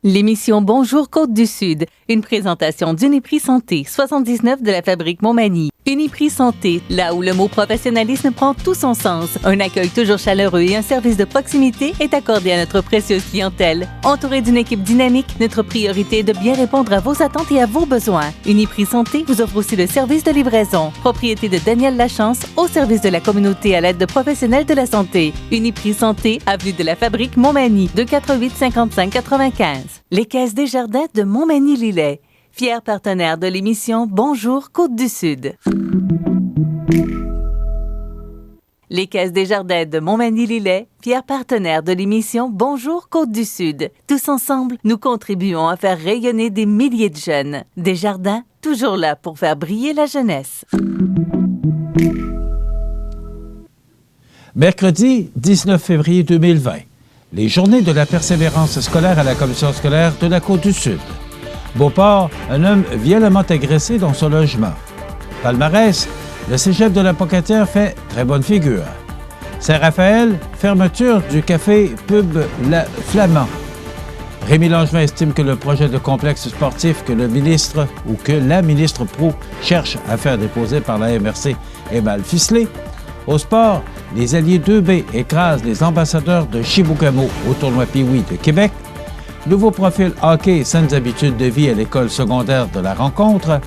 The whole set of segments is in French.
L'émission Bonjour Côte-du-Sud, une présentation d'Uniprix Santé, 79 de la Fabrique Montmagny. Uniprix Santé, là où le mot professionnalisme prend tout son sens. Un accueil toujours chaleureux et un service de proximité est accordé à notre précieuse clientèle. Entouré d'une équipe dynamique, notre priorité est de bien répondre à vos attentes et à vos besoins. Uniprix Santé vous offre aussi le service de livraison. Propriété de Daniel Lachance, au service de la communauté à l'aide de professionnels de la santé. Uniprix Santé, avenue de la Fabrique Montmagny, 248 55 95. Les Caisses Desjardins de Montmagny-Lillet, fier partenaire de l'émission Bonjour Côte-du-Sud. Les Caisses Desjardins de Montmagny-Lillet, fier partenaire de l'émission Bonjour Côte-du-Sud. Tous ensemble, nous contribuons à faire rayonner des milliers de jeunes. Desjardins, toujours là pour faire briller la jeunesse. Mercredi 19 février 2020. Les journées de la persévérance scolaire à la commission scolaire de la Côte-du-Sud. Beauport, un homme violemment agressé dans son logement. Palmarès, le cégep de la Pocatière fait très bonne figure. Saint-Raphaël, fermeture du café Pub La Flamand. Rémi Langevin estime que le projet de complexe sportif que le ministre ou que la ministre Proulx cherche à faire déposer par la MRC est mal ficelé. Au sport, les alliés 2B écrasent les ambassadeurs de Chibougamau au tournoi Pee-Wee de Québec. Nouveau profil hockey et saines habitudes de vie à l'école secondaire de la rencontre.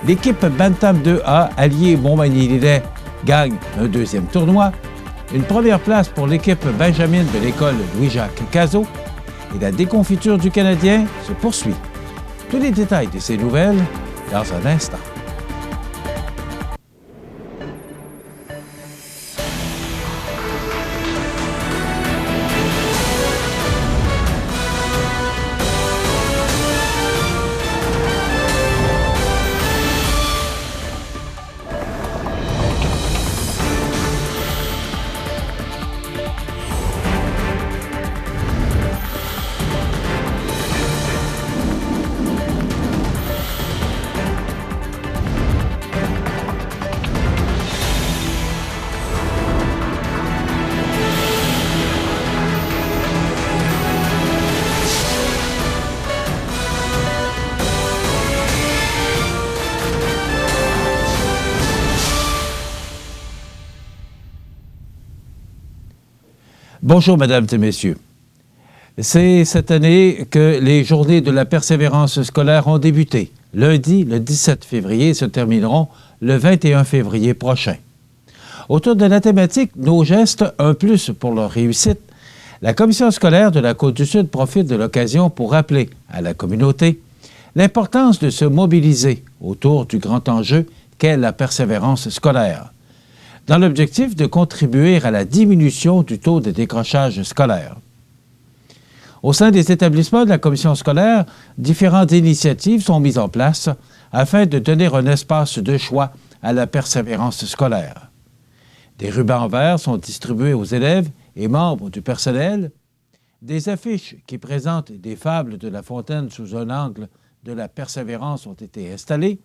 L'équipe Bantam 2A alliée Montmagny-Lillet gagne un deuxième tournoi. Une première place pour l'équipe Benjamin de l'école Louis-Jacques Cazot. Et la déconfiture du Canadien se poursuit. Tous les détails de ces nouvelles dans un instant. Bonjour, mesdames et messieurs. C'est cette année que les journées de la persévérance scolaire ont débuté. Lundi, le 17 février, se termineront le 21 février prochain. Autour de la thématique « Nos gestes, un plus pour leur réussite », la commission scolaire de la Côte-du-Sud profite de l'occasion pour rappeler à la communauté l'importance de se mobiliser autour du grand enjeu qu'est la persévérance scolaire, dans l'objectif de contribuer à la diminution du taux de décrochage scolaire. Au sein des établissements de la commission scolaire, différentes initiatives sont mises en place afin de donner un espace de choix à la persévérance scolaire. Des rubans verts sont distribués aux élèves et membres du personnel. Des affiches qui présentent des fables de La Fontaine sous un angle de la persévérance ont été installées.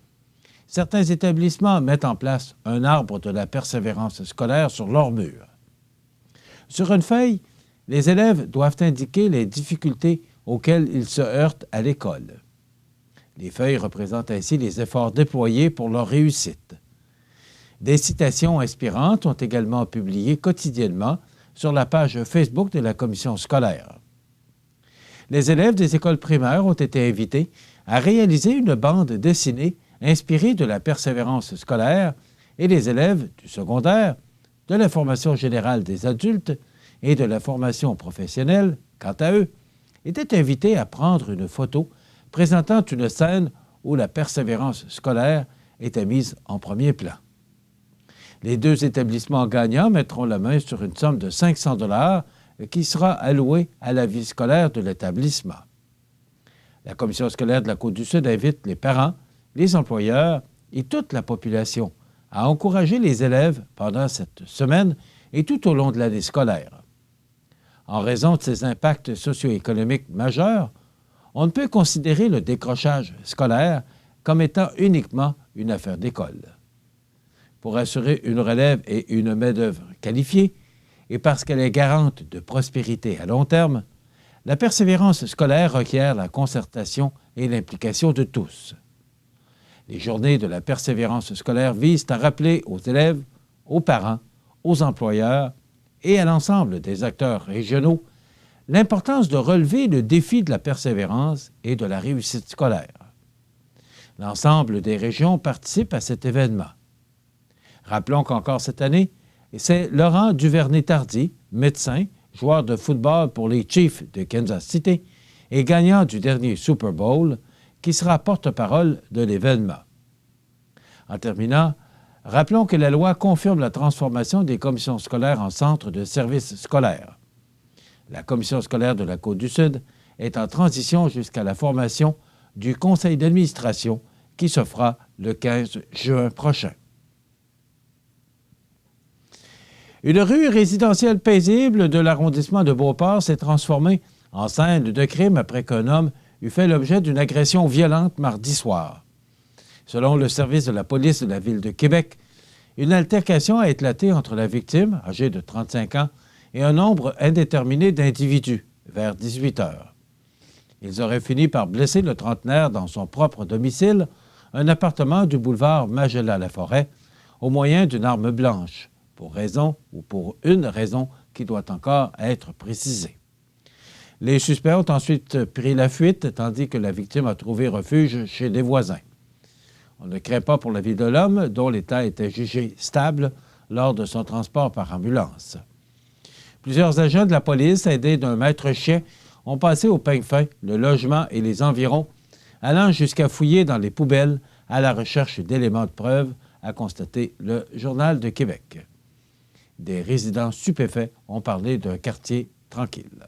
Certains établissements mettent en place un arbre de la persévérance scolaire sur leur mur. Sur une feuille, les élèves doivent indiquer les difficultés auxquelles ils se heurtent à l'école. Les feuilles représentent ainsi les efforts déployés pour leur réussite. Des citations inspirantes sont également publiées quotidiennement sur la page Facebook de la commission scolaire. Les élèves des écoles primaires ont été invités à réaliser une bande dessinée inspirée de la persévérance scolaire, et les élèves du secondaire, de la formation générale des adultes et de la formation professionnelle, quant à eux, étaient invités à prendre une photo présentant une scène où la persévérance scolaire était mise en premier plan. Les deux établissements gagnants mettront la main sur une somme de 500 $ qui sera allouée à la vie scolaire de l'établissement. La commission scolaire de la Côte-du-Sud invite les parents, les employeurs et toute la population à encourager les élèves pendant cette semaine et tout au long de l'année scolaire. En raison de ses impacts socio-économiques majeurs, on ne peut considérer le décrochage scolaire comme étant uniquement une affaire d'école. Pour assurer une relève et une main-d'œuvre qualifiée, et parce qu'elle est garante de prospérité à long terme, La persévérance scolaire requiert la concertation et l'implication de tous. Les journées de la persévérance scolaire visent à rappeler aux élèves, aux parents, aux employeurs et à l'ensemble des acteurs régionaux l'importance de relever le défi de la persévérance et de la réussite scolaire. L'ensemble des régions participent à cet événement. Rappelons qu'encore cette année, c'est Laurent Duvernay-Tardy, médecin, joueur de football pour les Chiefs de Kansas City et gagnant du dernier Super Bowl, qui sera porte-parole de l'événement. En terminant, rappelons que la loi confirme la transformation des commissions scolaires en centres de services scolaires. La commission scolaire de la Côte-du-Sud est en transition jusqu'à la formation du conseil d'administration qui se fera le 15 juin prochain. Une rue résidentielle paisible de l'arrondissement de Beauport s'est transformée en scène de crime après qu'un homme eut fait l'objet d'une agression violente mardi soir. Selon le service de la police de la Ville de Québec, une altercation a éclaté entre la victime, âgée de 35 ans, et un nombre indéterminé d'individus, vers 18 heures. Ils auraient fini par blesser le trentenaire dans son propre domicile, un appartement du boulevard Magellan-Laforêt, au moyen d'une arme blanche, pour une raison qui doit encore être précisée. Les suspects ont ensuite pris la fuite, tandis que la victime a trouvé refuge chez des voisins. On ne craint pas pour la vie de l'homme, dont l'état était jugé stable lors de son transport par ambulance. Plusieurs agents de la police, aidés d'un maître-chien, ont passé au peigne fin le logement et les environs, allant jusqu'à fouiller dans les poubelles à la recherche d'éléments de preuve, a constaté le Journal de Québec. Des résidents stupéfaits ont parlé d'un quartier tranquille.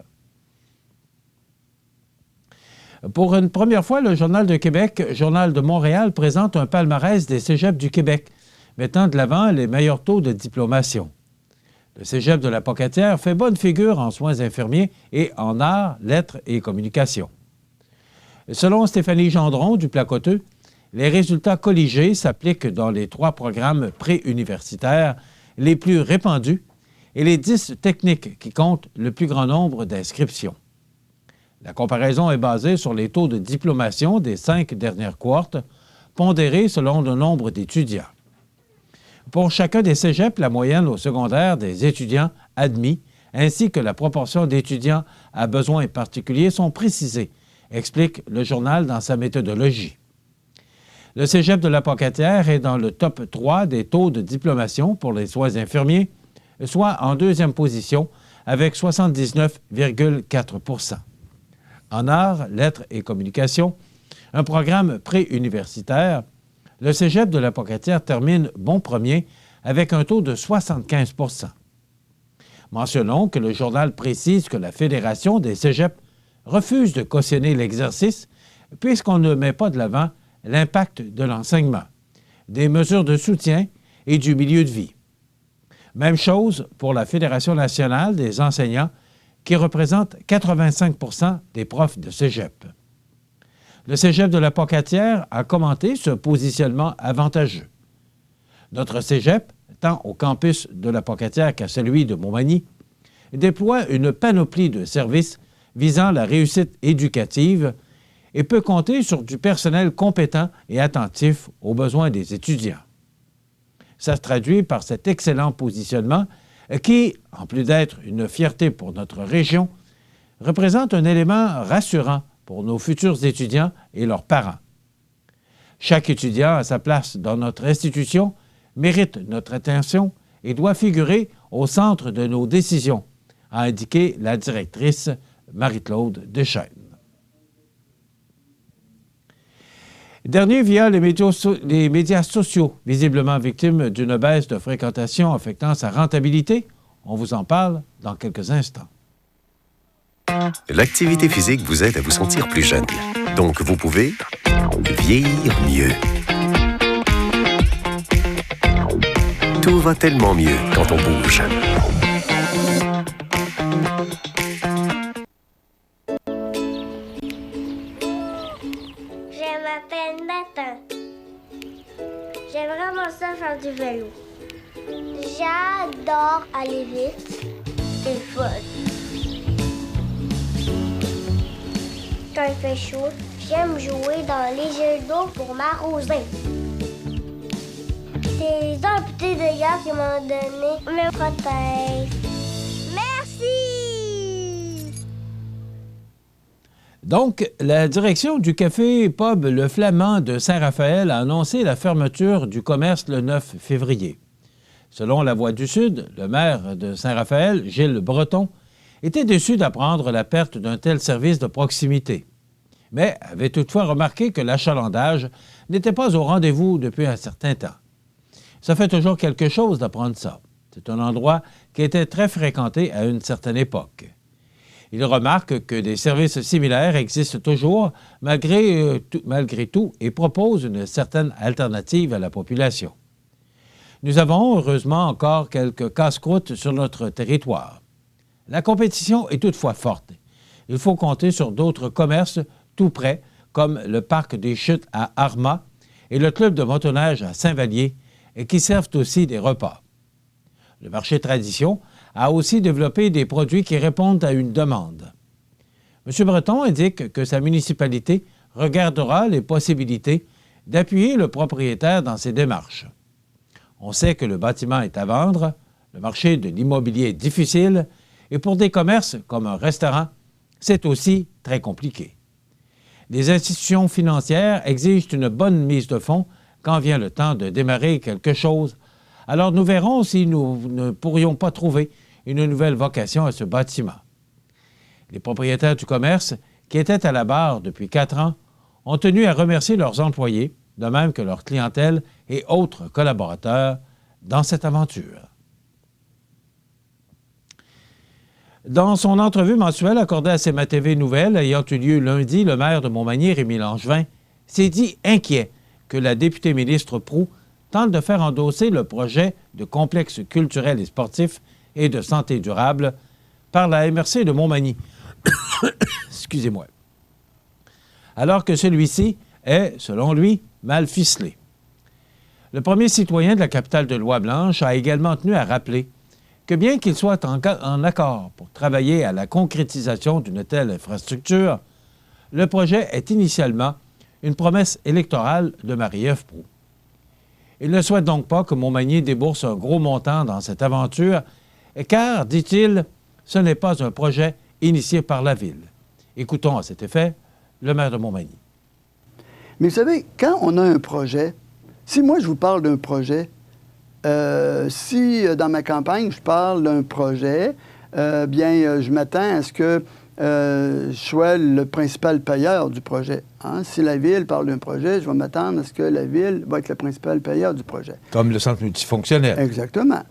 Pour une première fois, le Journal de Québec, Journal de Montréal, présente un palmarès des cégeps du Québec, mettant de l'avant les meilleurs taux de diplomation. Le cégep de la Pocatière fait bonne figure en soins infirmiers et en arts, lettres et communications. Selon Stéphanie Gendron du Placoteux, les résultats colligés s'appliquent dans les 3 programmes préuniversitaires les plus répandus et les 10 techniques qui comptent le plus grand nombre d'inscriptions. La comparaison est basée sur les taux de diplomation des 5 dernières cohortes, pondérés selon le nombre d'étudiants. Pour chacun des cégeps, la moyenne au secondaire des étudiants admis ainsi que la proportion d'étudiants à besoins particuliers sont précisés, explique le journal dans sa méthodologie. Le cégep de la Pocatière est dans le top 3 des taux de diplomation pour les soins infirmiers, soit en 2e position avec 79,4 %. En arts, lettres et communications, un programme préuniversitaire, le cégep de la Pocatière termine bon premier avec un taux de 75 %. Mentionnons que le journal précise que la Fédération des cégeps refuse de cautionner l'exercice puisqu'on ne met pas de l'avant l'impact de l'enseignement, des mesures de soutien et du milieu de vie. Même chose pour la Fédération nationale des enseignants qui représente 85 % des profs de cégep. Le cégep de la Pocatière a commenté ce positionnement avantageux. Notre cégep, tant au campus de la Pocatière qu'à celui de Montmagny, déploie une panoplie de services visant la réussite éducative et peut compter sur du personnel compétent et attentif aux besoins des étudiants. Ça se traduit par cet excellent positionnement qui, en plus d'être une fierté pour notre région, représente un élément rassurant pour nos futurs étudiants et leurs parents. Chaque étudiant à sa place dans notre institution mérite notre attention et doit figurer au centre de nos décisions, a indiqué la directrice Marie-Claude Deschênes. Dernier via les médias sociaux, visiblement victime d'une baisse de fréquentation affectant sa rentabilité. On vous en parle dans quelques instants. L'activité physique vous aide à vous sentir plus jeune. Donc, vous pouvez vieillir mieux. Tout va tellement mieux quand on bouge. Je m'appelle Nathan. J'aime vraiment ça faire du vélo. J'adore aller vite. C'est fun. quand il fait chaud, j'aime jouer dans les jets d'eau pour m'arroser. C'est les amputés de gars qui m'ont donné me protège. Merci! Donc, la direction du café pub Le Flamand de Saint-Raphaël a annoncé la fermeture du commerce le 9 février. Selon La Voix du Sud, le maire de Saint-Raphaël, Gilles Breton, était déçu d'apprendre la perte d'un tel service de proximité, mais avait toutefois remarqué que l'achalandage n'était pas au rendez-vous depuis un certain temps. Ça fait toujours quelque chose d'apprendre ça. C'est un endroit qui était très fréquenté à une certaine époque. Il remarque que des services similaires existent toujours malgré tout et propose une certaine alternative à la population. Nous avons heureusement encore quelques casse-croûtes sur notre territoire. La compétition est toutefois forte. Il faut compter sur d'autres commerces tout près, comme le Parc des Chutes à Armagh et le Club de motoneige à Saint-Vallier, et qui servent aussi des repas. Le marché Tradition a aussi développé des produits qui répondent à une demande. M. Breton indique que sa municipalité regardera les possibilités d'appuyer le propriétaire dans ses démarches. On sait que le bâtiment est à vendre, le marché de l'immobilier est difficile, et pour des commerces comme un restaurant, c'est aussi très compliqué. Les institutions financières exigent une bonne mise de fonds quand vient le temps de démarrer quelque chose. Alors nous verrons si nous ne pourrions pas trouver une nouvelle vocation à ce bâtiment. Les propriétaires du commerce, qui étaient à la barre depuis 4 ans, ont tenu à remercier leurs employés, de même que leur clientèle et autres collaborateurs, dans cette aventure. Dans son entrevue mensuelle accordée à CMA-TV Nouvelles ayant eu lieu lundi, le maire de Montmagny, Rémi Langevin, s'est dit inquiet que la députée ministre Proulx tente de faire endosser le projet de complexe culturel et sportif et de santé durable par la MRC de Montmagny. Excusez-moi. Alors que celui-ci est, selon lui, mal ficelé. Le premier citoyen de la capitale de Lois-Blanches a également tenu à rappeler que bien qu'il soit en accord pour travailler à la concrétisation d'une telle infrastructure, le projet est initialement une promesse électorale de Marie-Ève Proulx. Il ne souhaite donc pas que Montmagny débourse un gros montant dans cette aventure, car, dit-il, ce n'est pas un projet initié par la Ville. Écoutons à cet effet le maire de Montmagny. Mais vous savez, quand on a un projet, si moi je vous parle d'un projet, si dans ma campagne je parle d'un projet, je m'attends à ce que je sois le principal payeur du projet. Hein? Si la Ville parle d'un projet, je vais m'attendre à ce que la Ville va être le principal payeur du projet. Comme le centre multifonctionnel. Exactement.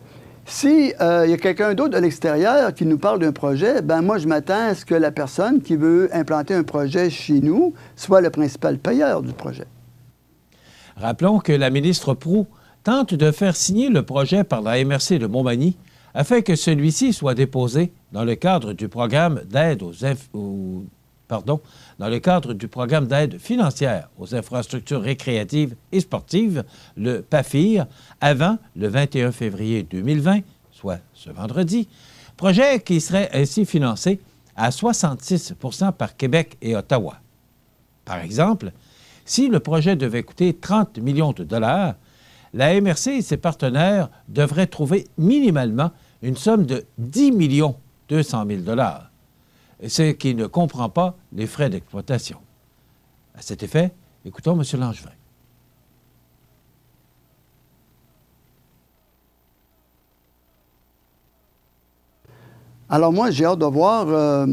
Si y a quelqu'un d'autre de l'extérieur qui nous parle d'un projet, ben moi, je m'attends à ce que la personne qui veut implanter un projet chez nous soit le principal payeur du projet. Rappelons que la ministre Proulx tente de faire signer le projet par la MRC de Montmagny afin que celui-ci soit déposé dans le cadre du programme d'aide dans le cadre du programme d'aide financière aux infrastructures récréatives et sportives, le PAFIR, avant le 21 février 2020, soit ce vendredi, projet qui serait ainsi financé à 66 % par Québec et Ottawa. Par exemple, si le projet devait coûter 30 millions de dollars, la MRC et ses partenaires devraient trouver minimalement une somme de 10 200 000 dollars, ce qui ne comprend pas les frais d'exploitation. À cet effet, écoutons M. Langevin. Alors moi, j'ai hâte de voir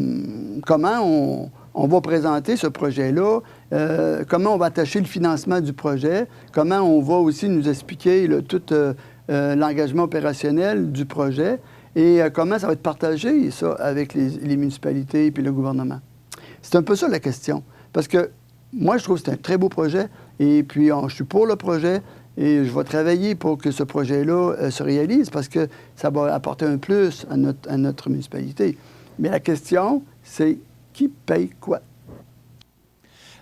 comment on va présenter ce projet-là, comment on va attacher le financement du projet, comment on va aussi nous expliquer tout l'engagement opérationnel du projet et comment ça va être partagé, ça, avec les municipalités et puis le gouvernement. C'est un peu ça la question. Parce que moi, je trouve que c'est un très beau projet et puis je suis pour le projet et je vais travailler pour que ce projet-là se réalise parce que ça va apporter un plus à notre municipalité. Mais la question, c'est qui paye quoi?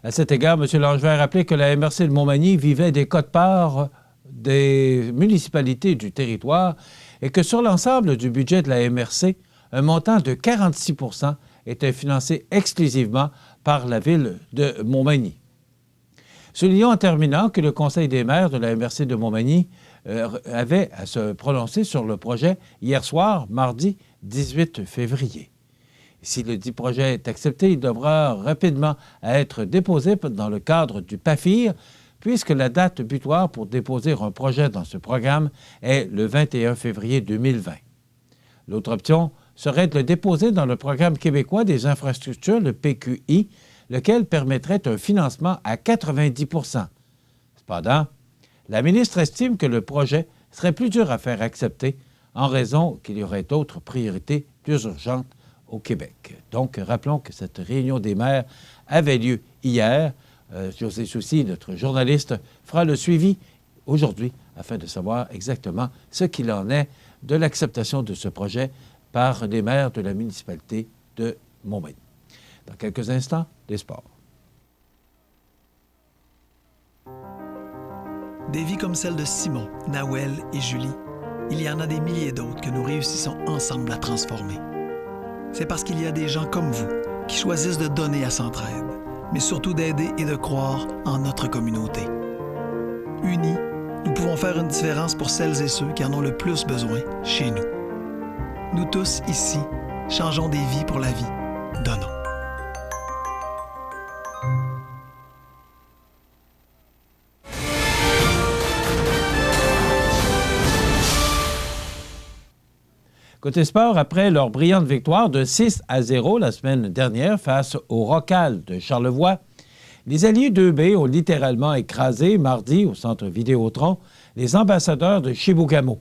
À cet égard, M. Langevin a rappelé que la MRC de Montmagny vivait des quotes-parts des municipalités du territoire et que sur l'ensemble du budget de la MRC, un montant de 46 % était financé exclusivement par la ville de Montmagny. Soulignons en terminant que le Conseil des maires de la MRC de Montmagny avait à se prononcer sur le projet hier soir, mardi 18 février. Si le dit projet est accepté, il devra rapidement être déposé dans le cadre du PAFIR, puisque la date butoir pour déposer un projet dans ce programme est le 21 février 2020. L'autre option serait de le déposer dans le Programme québécois des infrastructures, le PQI, lequel permettrait un financement à 90 %. Cependant, la ministre estime que le projet serait plus dur à faire accepter en raison qu'il y aurait d'autres priorités plus urgentes au Québec. Donc, rappelons que cette réunion des maires avait lieu hier. José Soucy, notre journaliste, fera le suivi aujourd'hui afin de savoir exactement ce qu'il en est de l'acceptation de ce projet par les maires de la municipalité de Montmagny. Dans quelques instants, les sports. Des vies comme celle de Simon, Nawel et Julie, il y en a des milliers d'autres que nous réussissons ensemble à transformer. C'est parce qu'il y a des gens comme vous qui choisissent de donner à Centraide, mais surtout d'aider et de croire en notre communauté. Unis, nous pouvons faire une différence pour celles et ceux qui en ont le plus besoin chez nous. Nous tous, ici, changeons des vies pour la vie. Donnons. Côté sport, après leur brillante victoire de 6-0 la semaine dernière face au Rocal de Charlevoix, les alliés 2B ont littéralement écrasé mardi au centre Vidéotron les ambassadeurs de Chibougamau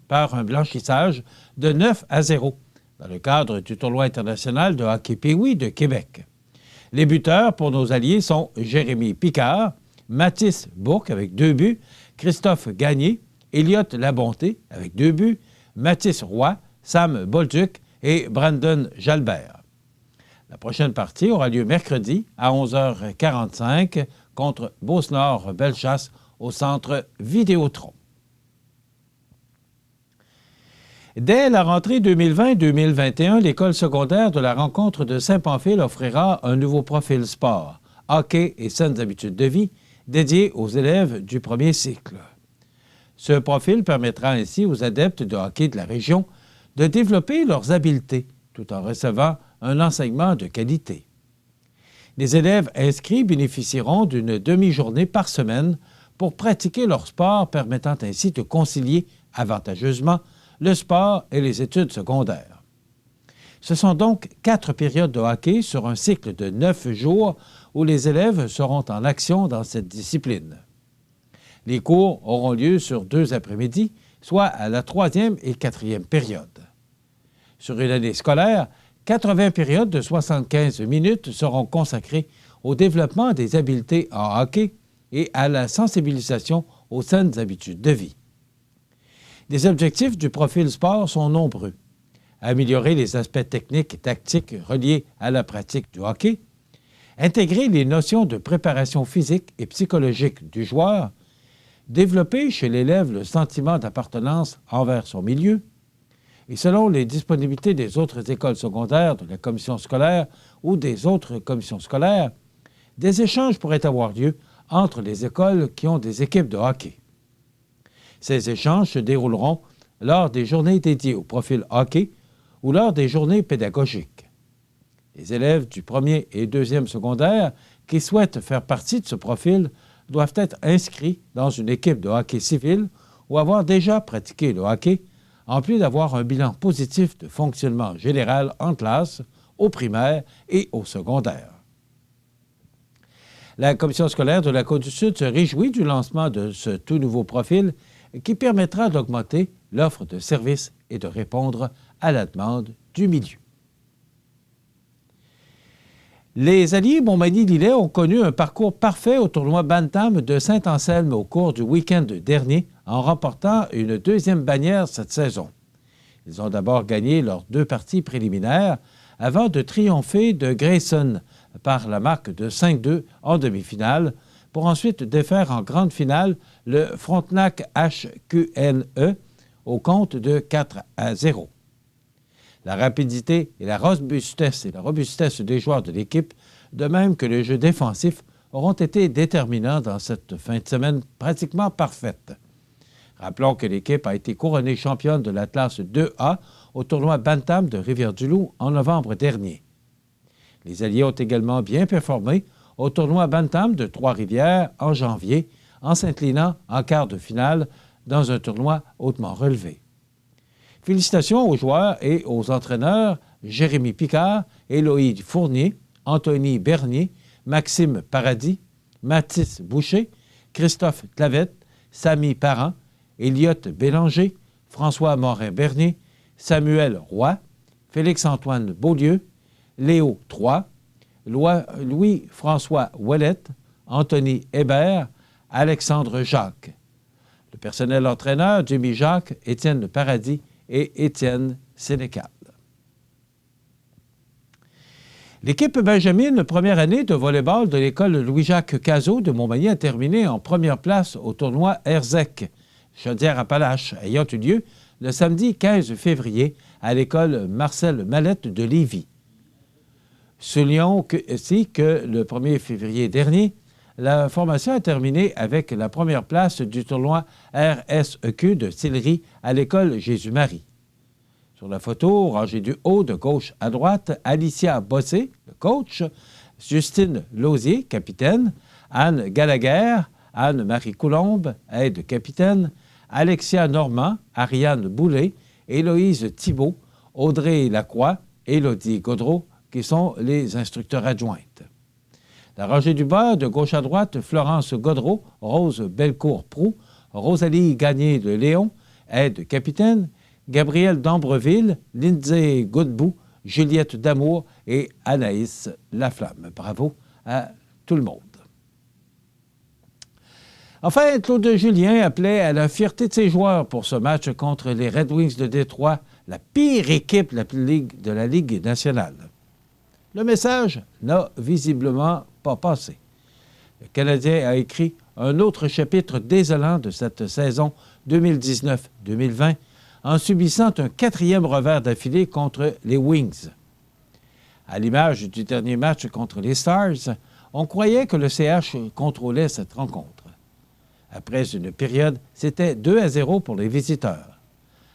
par un blanchissage de 9-0 dans le cadre du tournoi international de hockey Pee-Wee de Québec. Les buteurs pour nos alliés sont Jérémy Picard, Mathis Bourque avec 2 buts, Christophe Gagné, Elliott Labonté avec 2 buts, Mathis Roy, Sam Bolduc et Brandon Jalbert. La prochaine partie aura lieu mercredi à 11h45 contre Beauce-Nord-Bellechasse au centre Vidéotron. Dès la rentrée 2020-2021, l'école secondaire de la rencontre de Saint-Pamphile offrira un nouveau profil sport, hockey et saines habitudes de vie, dédié aux élèves du premier cycle. Ce profil permettra ainsi aux adeptes de hockey de la région de développer leurs habiletés tout en recevant un enseignement de qualité. Les élèves inscrits bénéficieront d'une demi-journée par semaine pour pratiquer leur sport, permettant ainsi de concilier avantageusement le sport et les études secondaires. Ce sont donc 4 périodes de hockey sur un cycle de 9 jours où les élèves seront en action dans cette discipline. Les cours auront lieu sur 2 après-midi, soit à la 3e et 4e période. Sur une année scolaire, 80 périodes de 75 minutes seront consacrées au développement des habiletés en hockey et à la sensibilisation aux saines habitudes de vie. Les objectifs du profil sport sont nombreux. Améliorer les aspects techniques et tactiques reliés à la pratique du hockey, intégrer les notions de préparation physique et psychologique du joueur, développer chez l'élève le sentiment d'appartenance envers son milieu, et selon les disponibilités des autres écoles secondaires, de la commission scolaire ou des autres commissions scolaires, des échanges pourraient avoir lieu entre les écoles qui ont des équipes de hockey. Ces échanges se dérouleront lors des journées dédiées au profil hockey ou lors des journées pédagogiques. Les élèves du 1er et 2e secondaire qui souhaitent faire partie de ce profil doivent être inscrits dans une équipe de hockey civil ou avoir déjà pratiqué le hockey, en plus d'avoir un bilan positif de fonctionnement général en classe, au primaire et au secondaire. La commission scolaire de la Côte-du-Sud se réjouit du lancement de ce tout nouveau profil qui permettra d'augmenter l'offre de services et de répondre à la demande du milieu. Les alliés Montmagny-Lillet ont connu un parcours parfait au tournoi Bantam de Saint-Anselme au cours du week-end dernier en remportant une 2e bannière cette saison. Ils ont d'abord gagné leurs 2 parties préliminaires avant de triompher de Grayson par la marque de 5-2 en demi-finale pour ensuite défaire en grande finale le Frontenac HQNE au compte de 4-0. La rapidité et la robustesse des joueurs de l'équipe, de même que le jeu défensif, auront été déterminants dans cette fin de semaine pratiquement parfaite. Rappelons que l'équipe a été couronnée championne de l'Atlas 2A au tournoi Bantam de Rivière-du-Loup en novembre dernier. Les Alliés ont également bien performé au tournoi Bantam de Trois-Rivières en janvier, en s'inclinant en quart de finale dans un tournoi hautement relevé. Félicitations aux joueurs et aux entraîneurs Jérémy Picard, Éloïse Fournier, Anthony Bernier, Maxime Paradis, Mathis Boucher, Christophe Clavette, Samy Parent, Elliott Bélanger, François Morin-Bernier, Samuel Roy, Félix-Antoine Beaulieu, Léo Troyes, Louis-François Ouellette, Anthony Hébert, Alexandre Jacques. Le personnel entraîneur, Jimmy Jacques, Étienne Paradis et Étienne Sénécal. L'équipe Benjamin, première année de volley-ball de l'école Louis-Jacques Cazot de Montmagny, a terminé en première place au tournoi Herzeg, Chaudière-Appalaches, ayant eu lieu le samedi 15 février à l'école Marcel Mallette de Lévis. Soulignons aussi que le 1er février dernier, la formation a terminé avec la première place du tournoi RSEQ de Sillery à l'école Jésus-Marie. Sur la photo, rangée du haut de gauche à droite, Alicia Bossé, le coach, Justine Lausier, capitaine, Anne Gallagher, Anne-Marie Coulombe, aide-capitaine, Alexia Normand, Ariane Boulay, Héloïse Thibault, Audrey Lacroix, Élodie Gaudreau, qui sont les instructeurs adjointes. La rangée du bas, de gauche à droite, Florence Gaudreau, Rose Belcourt-Proux, Rosalie Gagné de Léon, aide-capitaine, Gabrielle d'Ambreville, Lindsay Godbout, Juliette Damour et Anaïs Laflamme. Bravo à tout le monde. Enfin, Claude Julien appelait à la fierté de ses joueurs pour ce match contre les Red Wings de Détroit, la pire équipe de la Ligue nationale. Le message n'a visiblement pas passé. Le Canadien a écrit un autre chapitre désolant de cette saison 2019-2020 en subissant un 4e revers d'affilée contre les Wings. À l'image du dernier match contre les Stars, on croyait que le CH contrôlait cette rencontre. Après une période, c'était 2-0 pour les visiteurs.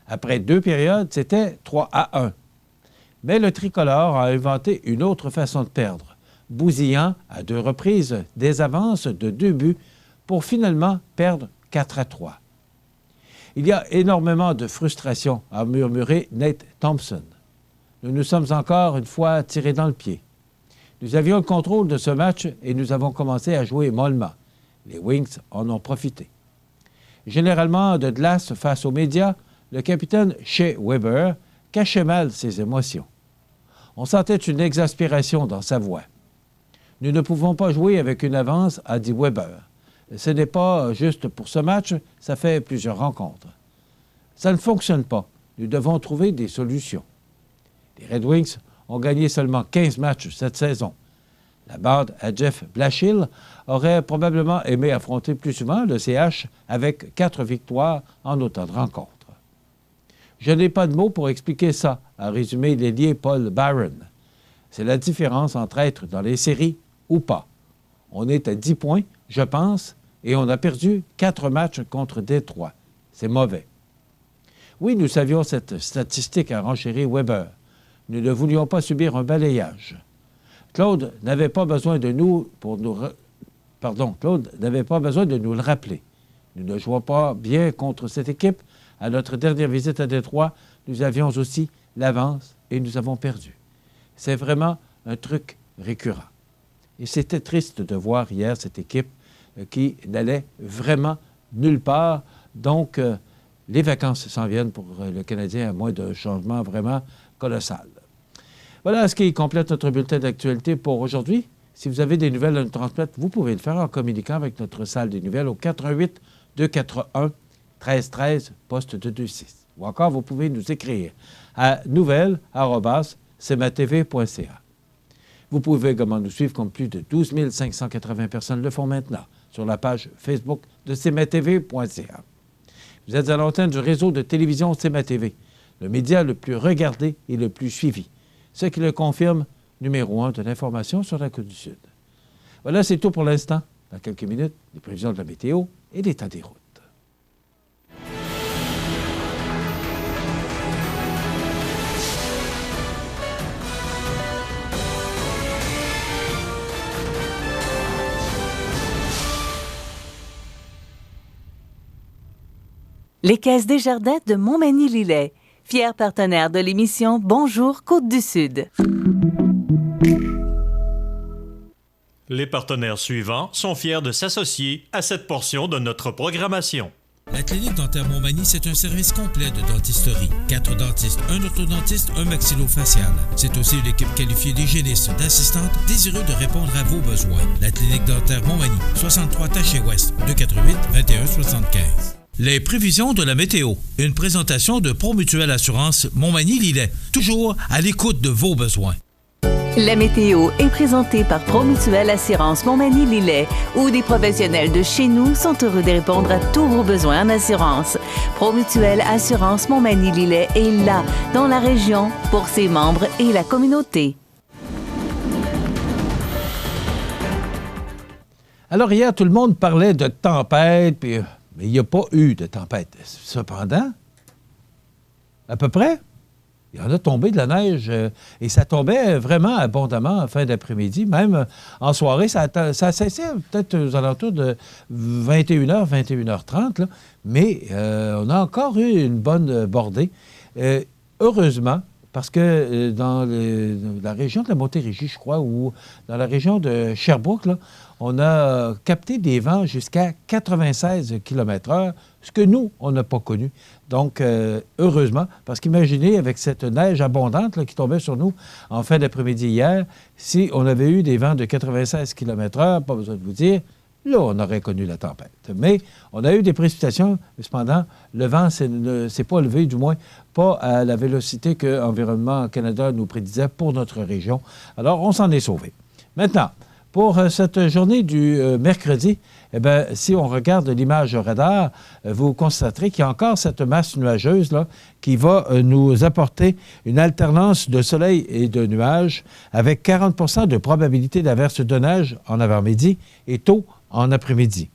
Après 2 périodes, c'était 3-1. Mais le tricolore a inventé une autre façon de perdre, bousillant à 2 reprises des avances de 2 buts pour finalement perdre 4-3. Il y a énormément de frustration, a murmuré Nate Thompson. Nous nous sommes encore une fois tirés dans le pied. Nous avions le contrôle de ce match et nous avons commencé à jouer mollement. Les Wings en ont profité. Généralement de glace face aux médias, le capitaine Shea Weber cachait mal ses émotions. On sentait une exaspération dans sa voix. « Nous ne pouvons pas jouer avec une avance », a dit Weber. « Ce n'est pas juste pour ce match, ça fait plusieurs rencontres. Ça ne fonctionne pas. Nous devons trouver des solutions. » Les Red Wings ont gagné seulement 15 matchs cette saison. La bande à Jeff Blashill aurait probablement aimé affronter plus souvent le CH avec 4 victoires en autant de rencontres. Je n'ai pas de mots pour expliquer ça, a résumé l'ailier Paul Barron. C'est la différence entre être dans les séries ou pas. On est à 10 points, je pense, et on a perdu 4 matchs contre Détroit. C'est mauvais. Oui, nous savions cette statistique, a renchéri Weber. Nous ne voulions pas subir un balayage. Claude n'avait pas besoin de nous Claude n'avait pas besoin de nous le rappeler. Nous ne jouons pas bien contre cette équipe. À notre dernière visite à Détroit, nous avions aussi l'avance et nous avons perdu. C'est vraiment un truc récurrent. Et c'était triste de voir hier cette équipe qui n'allait vraiment nulle part. Donc, les vacances s'en viennent pour le Canadien à moins d'un changement vraiment colossal. Voilà ce qui complète notre bulletin d'actualité pour aujourd'hui. Si vous avez des nouvelles à nous transmettre, vous pouvez le faire en communiquant avec notre salle des nouvelles au 418-241-1313, poste 226. Ou encore, vous pouvez nous écrire à nouvelles@cmatv.ca. Vous pouvez également nous suivre comme plus de 12 580 personnes le font maintenant sur la page Facebook de cmatv.ca. Vous êtes à l'antenne du réseau de télévision CMA-TV. le média le plus regardé et le plus suivi. Ce qui le confirme, numéro 1 de l'information sur la Côte-du-Sud. Voilà, c'est tout pour l'instant. Dans quelques minutes, les prévisions de la météo et l'état des routes. Les Caisses Desjardins de Montmagny-Lillet, fier partenaire de l'émission Bonjour Côte-du-Sud. Les partenaires suivants sont fiers de s'associer à cette portion de notre programmation. La Clinique Dentaire Montmagny, c'est un service complet de dentisterie. 4 dentistes, un orthodontiste, un maxillofacial. C'est aussi une équipe qualifiée d'hygiénistes, d'assistantes, désireux de répondre à vos besoins. La Clinique Dentaire Montmagny, 63 Taché-Ouest, 248-2175. Les prévisions de la météo. Une présentation de Promutuelle Assurance Montmagny-Lillet. Toujours à l'écoute de vos besoins. La météo est présentée par Promutuelle Assurance Montmagny-Lillet, où des professionnels de chez nous sont heureux de répondre à tous vos besoins en assurance. Promutuelle Assurance Montmagny-Lillet est là, dans la région, pour ses membres et la communauté. Alors hier, tout le monde parlait de tempête, puis... mais il n'y a pas eu de tempête. Cependant, à peu près, il y en a tombé de la neige et ça tombait vraiment abondamment en fin d'après-midi. Même en soirée, ça a cessé peut-être aux alentours de 21h, 21h30. Là. Mais on a encore eu une bonne bordée. Heureusement, parce que dans la région de la Montérégie, je crois, ou dans la région de Sherbrooke, là, on a capté des vents jusqu'à 96 km/h, ce que nous, on n'a pas connu. Donc, heureusement, parce qu'imaginez, avec cette neige abondante là, qui tombait sur nous en fin d'après-midi hier, si on avait eu des vents de 96 km/h, pas besoin de vous dire, là, on aurait connu la tempête. Mais on a eu des précipitations, cependant, le vent ne s'est pas levé, du moins pas à la vélocité que Environnement Canada nous prédisait pour notre région. Alors, on s'en est sauvé. Maintenant, pour cette journée du mercredi, eh bien, si on regarde l'image radar, vous constaterez qu'il y a encore cette masse nuageuse là, qui va nous apporter une alternance de soleil et de nuages avec 40 % de probabilité d'averse de neige en avant-midi et tôt en après-midi.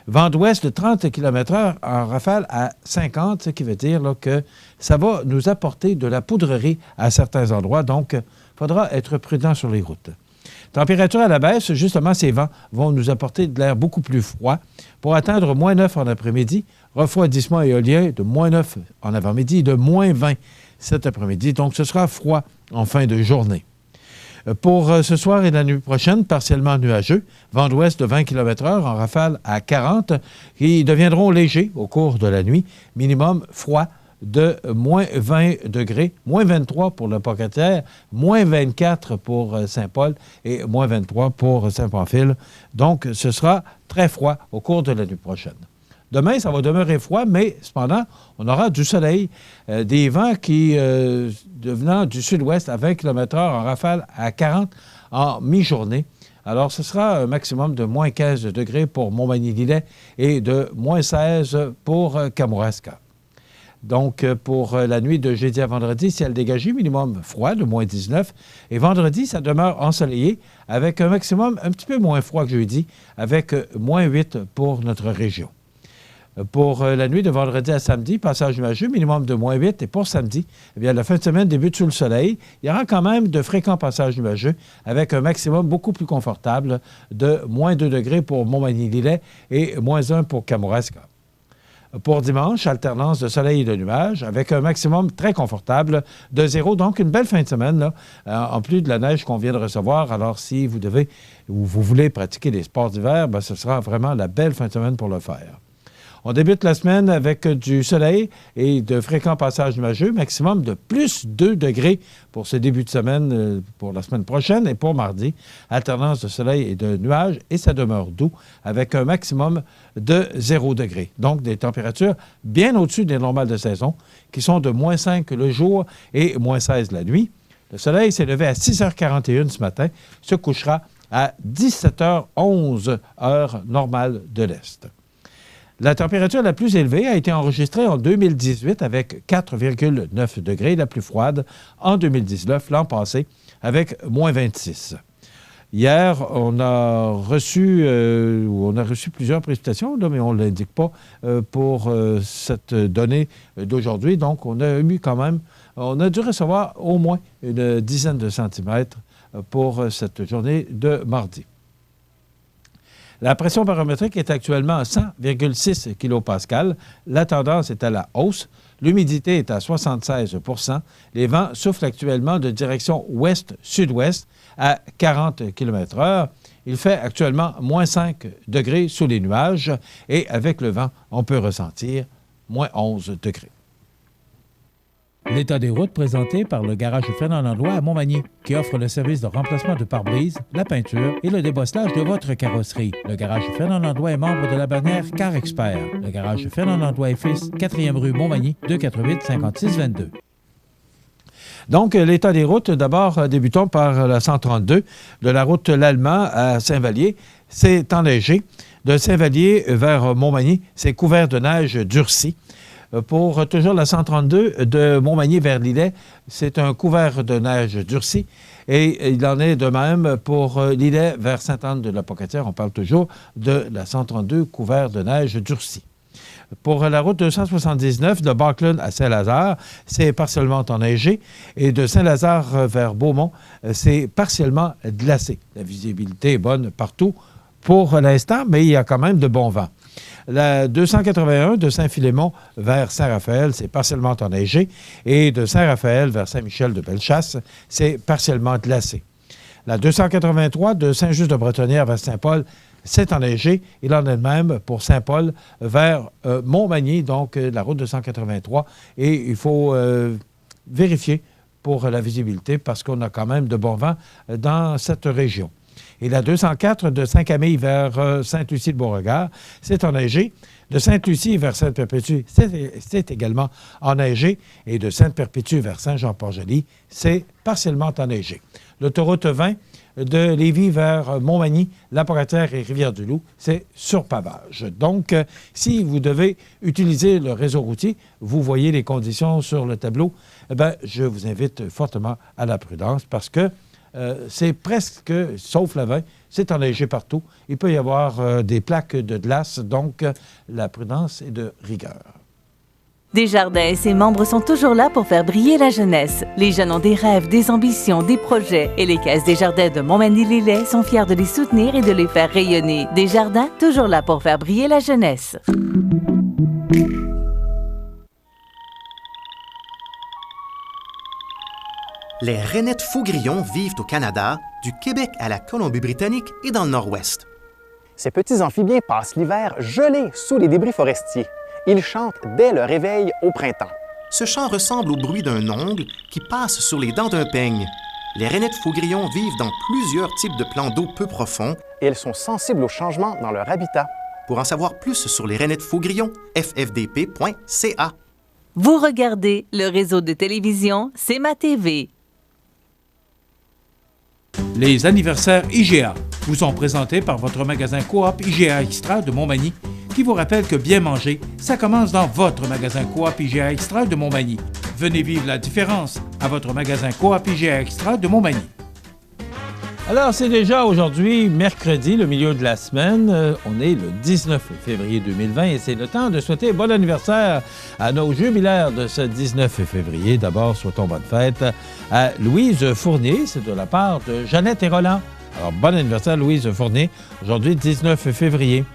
Vent d'ouest de 30 km/h en rafale à 50, ce qui veut dire là, que ça va nous apporter de la poudrerie à certains endroits. Donc, il faudra être prudent sur les routes. Température à la baisse, justement, ces vents vont nous apporter de l'air beaucoup plus froid pour atteindre -9 en après-midi, refroidissement éolien de -9 en avant-midi et de -20 cet après-midi. Donc, ce sera froid en fin de journée. Pour ce soir et la nuit prochaine, partiellement nuageux, vent d'ouest de 20 km/h en rafale à 40, qui deviendront légers au cours de la nuit, minimum froid de -20 degrés, -23 pour le Pocatière, -24 pour Saint-Paul et -23 pour Saint-Pamphile. Donc, ce sera très froid au cours de la nuit prochaine. Demain, ça va demeurer froid, mais cependant, on aura du soleil, des vents qui, devenant du sud-ouest à 20 km/h en rafale à 40 en mi-journée. Alors, ce sera un maximum de -15 degrés pour Montmagny-Lillet et de -16 pour Kamouraska. Donc, pour la nuit de jeudi à vendredi, ciel dégagé, minimum froid de -19. Et vendredi, ça demeure ensoleillé avec un maximum un petit peu moins froid que jeudi, avec -8 pour notre région. Pour la nuit de vendredi à samedi, passage nuageux, minimum de -8. Et pour samedi, eh bien, la fin de semaine débute sous le soleil. Il y aura quand même de fréquents passages nuageux avec un maximum beaucoup plus confortable de -2 degrés pour Montmagny-Lillet et -1 pour Kamouraska. Pour dimanche, alternance de soleil et de nuages avec un maximum très confortable de 0. Donc, une belle fin de semaine, là, en plus de la neige qu'on vient de recevoir. Alors, si vous devez ou vous voulez pratiquer des sports d'hiver, bien, ce sera vraiment la belle fin de semaine pour le faire. On débute la semaine avec du soleil et de fréquents passages nuageux, maximum de +2 degrés pour ce début de semaine, pour la semaine prochaine et pour mardi. Alternance de soleil et de nuages et ça demeure doux avec un maximum de 0 degrés. Donc, des températures bien au-dessus des normales de saison qui sont de -5 le jour et -16 la nuit. Le soleil s'est levé à 6h41 ce matin, se couchera à 17h11, heure normale de l'Est. La température la plus élevée a été enregistrée en 2018 avec 4,9 degrés, la plus froide en 2019, l'an passé, avec moins 26. Hier, on a reçu plusieurs précipitations, là, mais on ne l'indique pas pour cette donnée d'aujourd'hui. Donc, on a dû recevoir au moins une dizaine de centimètres pour cette journée de mardi. La pression barométrique est actuellement à 100,6 kPa. La tendance est à la hausse. L'humidité est à 76 %. Les vents soufflent actuellement de direction ouest-sud-ouest à 40 km/h. Il fait actuellement moins 5 degrés sous les nuages et avec le vent, on peut ressentir moins 11 degrés. L'état des routes présenté par le garage Fernand Landlois à Montmagny, qui offre le service de remplacement de pare-brise, la peinture et le débosselage de votre carrosserie. Le garage Fernand Landlois est membre de la bannière Car Expert. Le garage Fernand Landlois et Fils, 4e rue Montmagny, 248-5622. Donc, l'état des routes, d'abord, débutons par la 132, de la route Lallemand à Saint-Vallier. C'est enneigé. De Saint-Vallier vers Montmagny, c'est couvert de neige durcie. Pour toujours la 132 de Montmagny vers Lillet, c'est un couvert de neige durcie. Et il en est de même pour Lillet vers Sainte-Anne-de-la-Pocatière. On parle toujours de la 132 couvert de neige durcie. Pour la route 279 de Baclune à Saint-Lazare, c'est partiellement enneigé. Et de Saint-Lazare vers Beaumont, c'est partiellement glacé. La visibilité est bonne partout pour l'instant, mais il y a quand même de bons vents. La 281 de Saint-Philémon vers Saint-Raphaël, c'est partiellement enneigé. Et de Saint-Raphaël vers Saint-Michel-de-Bellechasse, c'est partiellement glacé. La 283 de Saint-Just-de-Bretonnière vers Saint-Paul, c'est enneigé. Il en est de même pour Saint-Paul vers Montmagny, donc la route 283. Et il faut vérifier pour la visibilité parce qu'on a quand même de bons vents dans cette région. Et la 204 de Saint-Camille vers Sainte-Lucie-de-Beauregard, c'est enneigé. De Sainte-Lucie vers Sainte-Perpétue, c'est également enneigé. Et de Sainte-Perpétue vers Saint-Jean-Port-Joli, c'est partiellement enneigé. L'autoroute 20 de Lévis vers Montmagny, La-Pocatière et Rivière-du-Loup, c'est sur pavage. Donc, si vous devez utiliser le réseau routier, vous voyez les conditions sur le tableau, eh bien, je vous invite fortement à la prudence parce que c'est presque, sauf la 20, c'est enneigé partout. Il peut y avoir des plaques de glace, donc la prudence est de rigueur. Desjardins et ses membres sont toujours là pour faire briller la jeunesse. Les jeunes ont des rêves, des ambitions, des projets et les caisses Desjardins de Montmagny-Lillet sont fiers de les soutenir et de les faire rayonner. Desjardins, toujours là pour faire briller la jeunesse. Les rainettes faux-grillons vivent au Canada, du Québec à la Colombie-Britannique et dans le Nord-Ouest. Ces petits amphibiens passent l'hiver gelés sous les débris forestiers. Ils chantent dès le réveil au printemps. Ce chant ressemble au bruit d'un ongle qui passe sur les dents d'un peigne. Les rainettes faux-grillons vivent dans plusieurs types de plans d'eau peu profonds. Et elles sont sensibles aux changements dans leur habitat. Pour en savoir plus sur les rainettes faux-grillons, ffdp.ca. Vous regardez le réseau de télévision C'est ma TV. Les anniversaires IGA vous sont présentés par votre magasin Coop IGA Extra de Montmagny, qui vous rappelle que bien manger, ça commence dans votre magasin Coop IGA Extra de Montmagny. Venez vivre la différence à votre magasin Coop IGA Extra de Montmagny. Alors, c'est déjà aujourd'hui, mercredi, le milieu de la semaine. On est le 19 février 2020 et c'est le temps de souhaiter bon anniversaire à nos jubilaires de ce 19 février. D'abord, souhaitons bonne fête à Louise Fournier, c'est de la part de Jeannette et Roland. Alors, bon anniversaire Louise Fournier, aujourd'hui 19 février.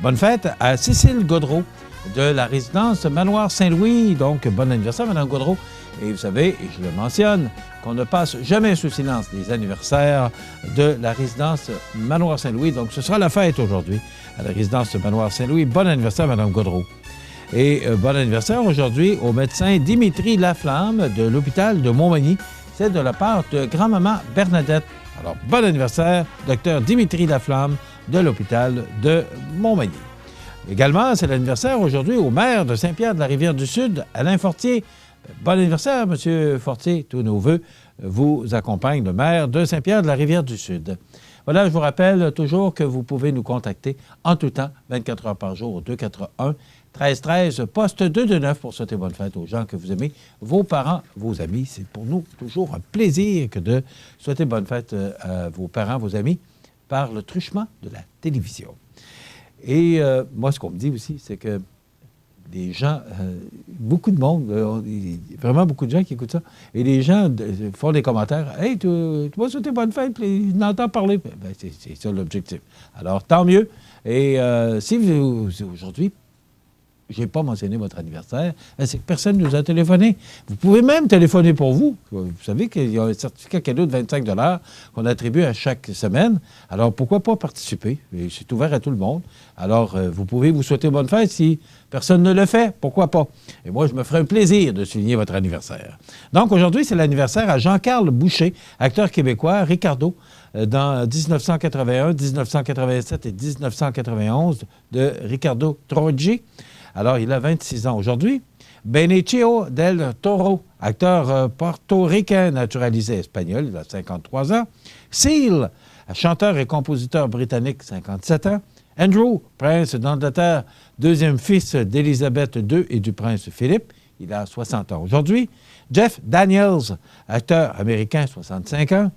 Bonne fête à Cécile Gaudreau de la résidence Manoir Saint-Louis. Donc, bon anniversaire, Mme Gaudreau. Et vous savez, et je le mentionne, qu'on ne passe jamais sous silence les anniversaires de la résidence Manoir Saint-Louis. Donc, ce sera la fête aujourd'hui à la résidence Manoir Saint-Louis. Bon anniversaire, Mme Gaudreau. Et bon anniversaire aujourd'hui au médecin Dimitri Laflamme de l'hôpital de Montmagny. C'est de la part de grand-maman Bernadette. Alors, bon anniversaire, docteur Dimitri Laflamme de l'hôpital de Montmagny. Également, c'est l'anniversaire aujourd'hui au maire de Saint-Pierre-de-la-Rivière-du-Sud, Alain Fortier. Bon anniversaire, M. Fortier. Tous nos vœux vous accompagnent, le maire de Saint-Pierre-de-la-Rivière-du-Sud. Voilà, je vous rappelle toujours que vous pouvez nous contacter en tout temps, 24 heures par jour, au 241-1313, poste 229 pour souhaiter bonne fête aux gens que vous aimez, vos parents, vos amis. C'est pour nous toujours un plaisir que de souhaiter bonne fête à vos parents, vos amis, par le truchement de la télévision. Et moi, ce qu'on me dit aussi, c'est que des gens, beaucoup de monde, vraiment beaucoup de gens qui écoutent ça, et les gens font des commentaires. « Hey, tu vas souhaiter bonne fête, puis ils n'entendent parler. » Ben, c'est ça l'objectif. Alors, tant mieux. Et si vous, aujourd'hui, je n'ai pas mentionné votre anniversaire, c'est que personne ne nous a téléphoné. Vous pouvez même téléphoner pour vous. Vous savez qu'il y a un certificat cadeau de 25 $ qu'on attribue à chaque semaine. Alors, pourquoi pas participer? C'est ouvert à tout le monde. Alors, vous pouvez vous souhaiter bonne fête si personne ne le fait. Pourquoi pas? Et moi, je me ferai un plaisir de souligner votre anniversaire. Donc, aujourd'hui, c'est l'anniversaire à Jean-Carl Boucher, acteur québécois, Ricardo, dans 1981, 1987 et 1991, de Ricardo Trogi. Alors, il a 26 ans aujourd'hui. Benicio del Toro, acteur portoricain naturalisé espagnol, il a 53 ans. Seal, chanteur et compositeur britannique, 57 ans. Andrew, prince d'Angleterre, deuxième fils d'Élisabeth II et du prince Philippe, il a 60 ans aujourd'hui. Jeff Daniels, acteur américain, 65 ans.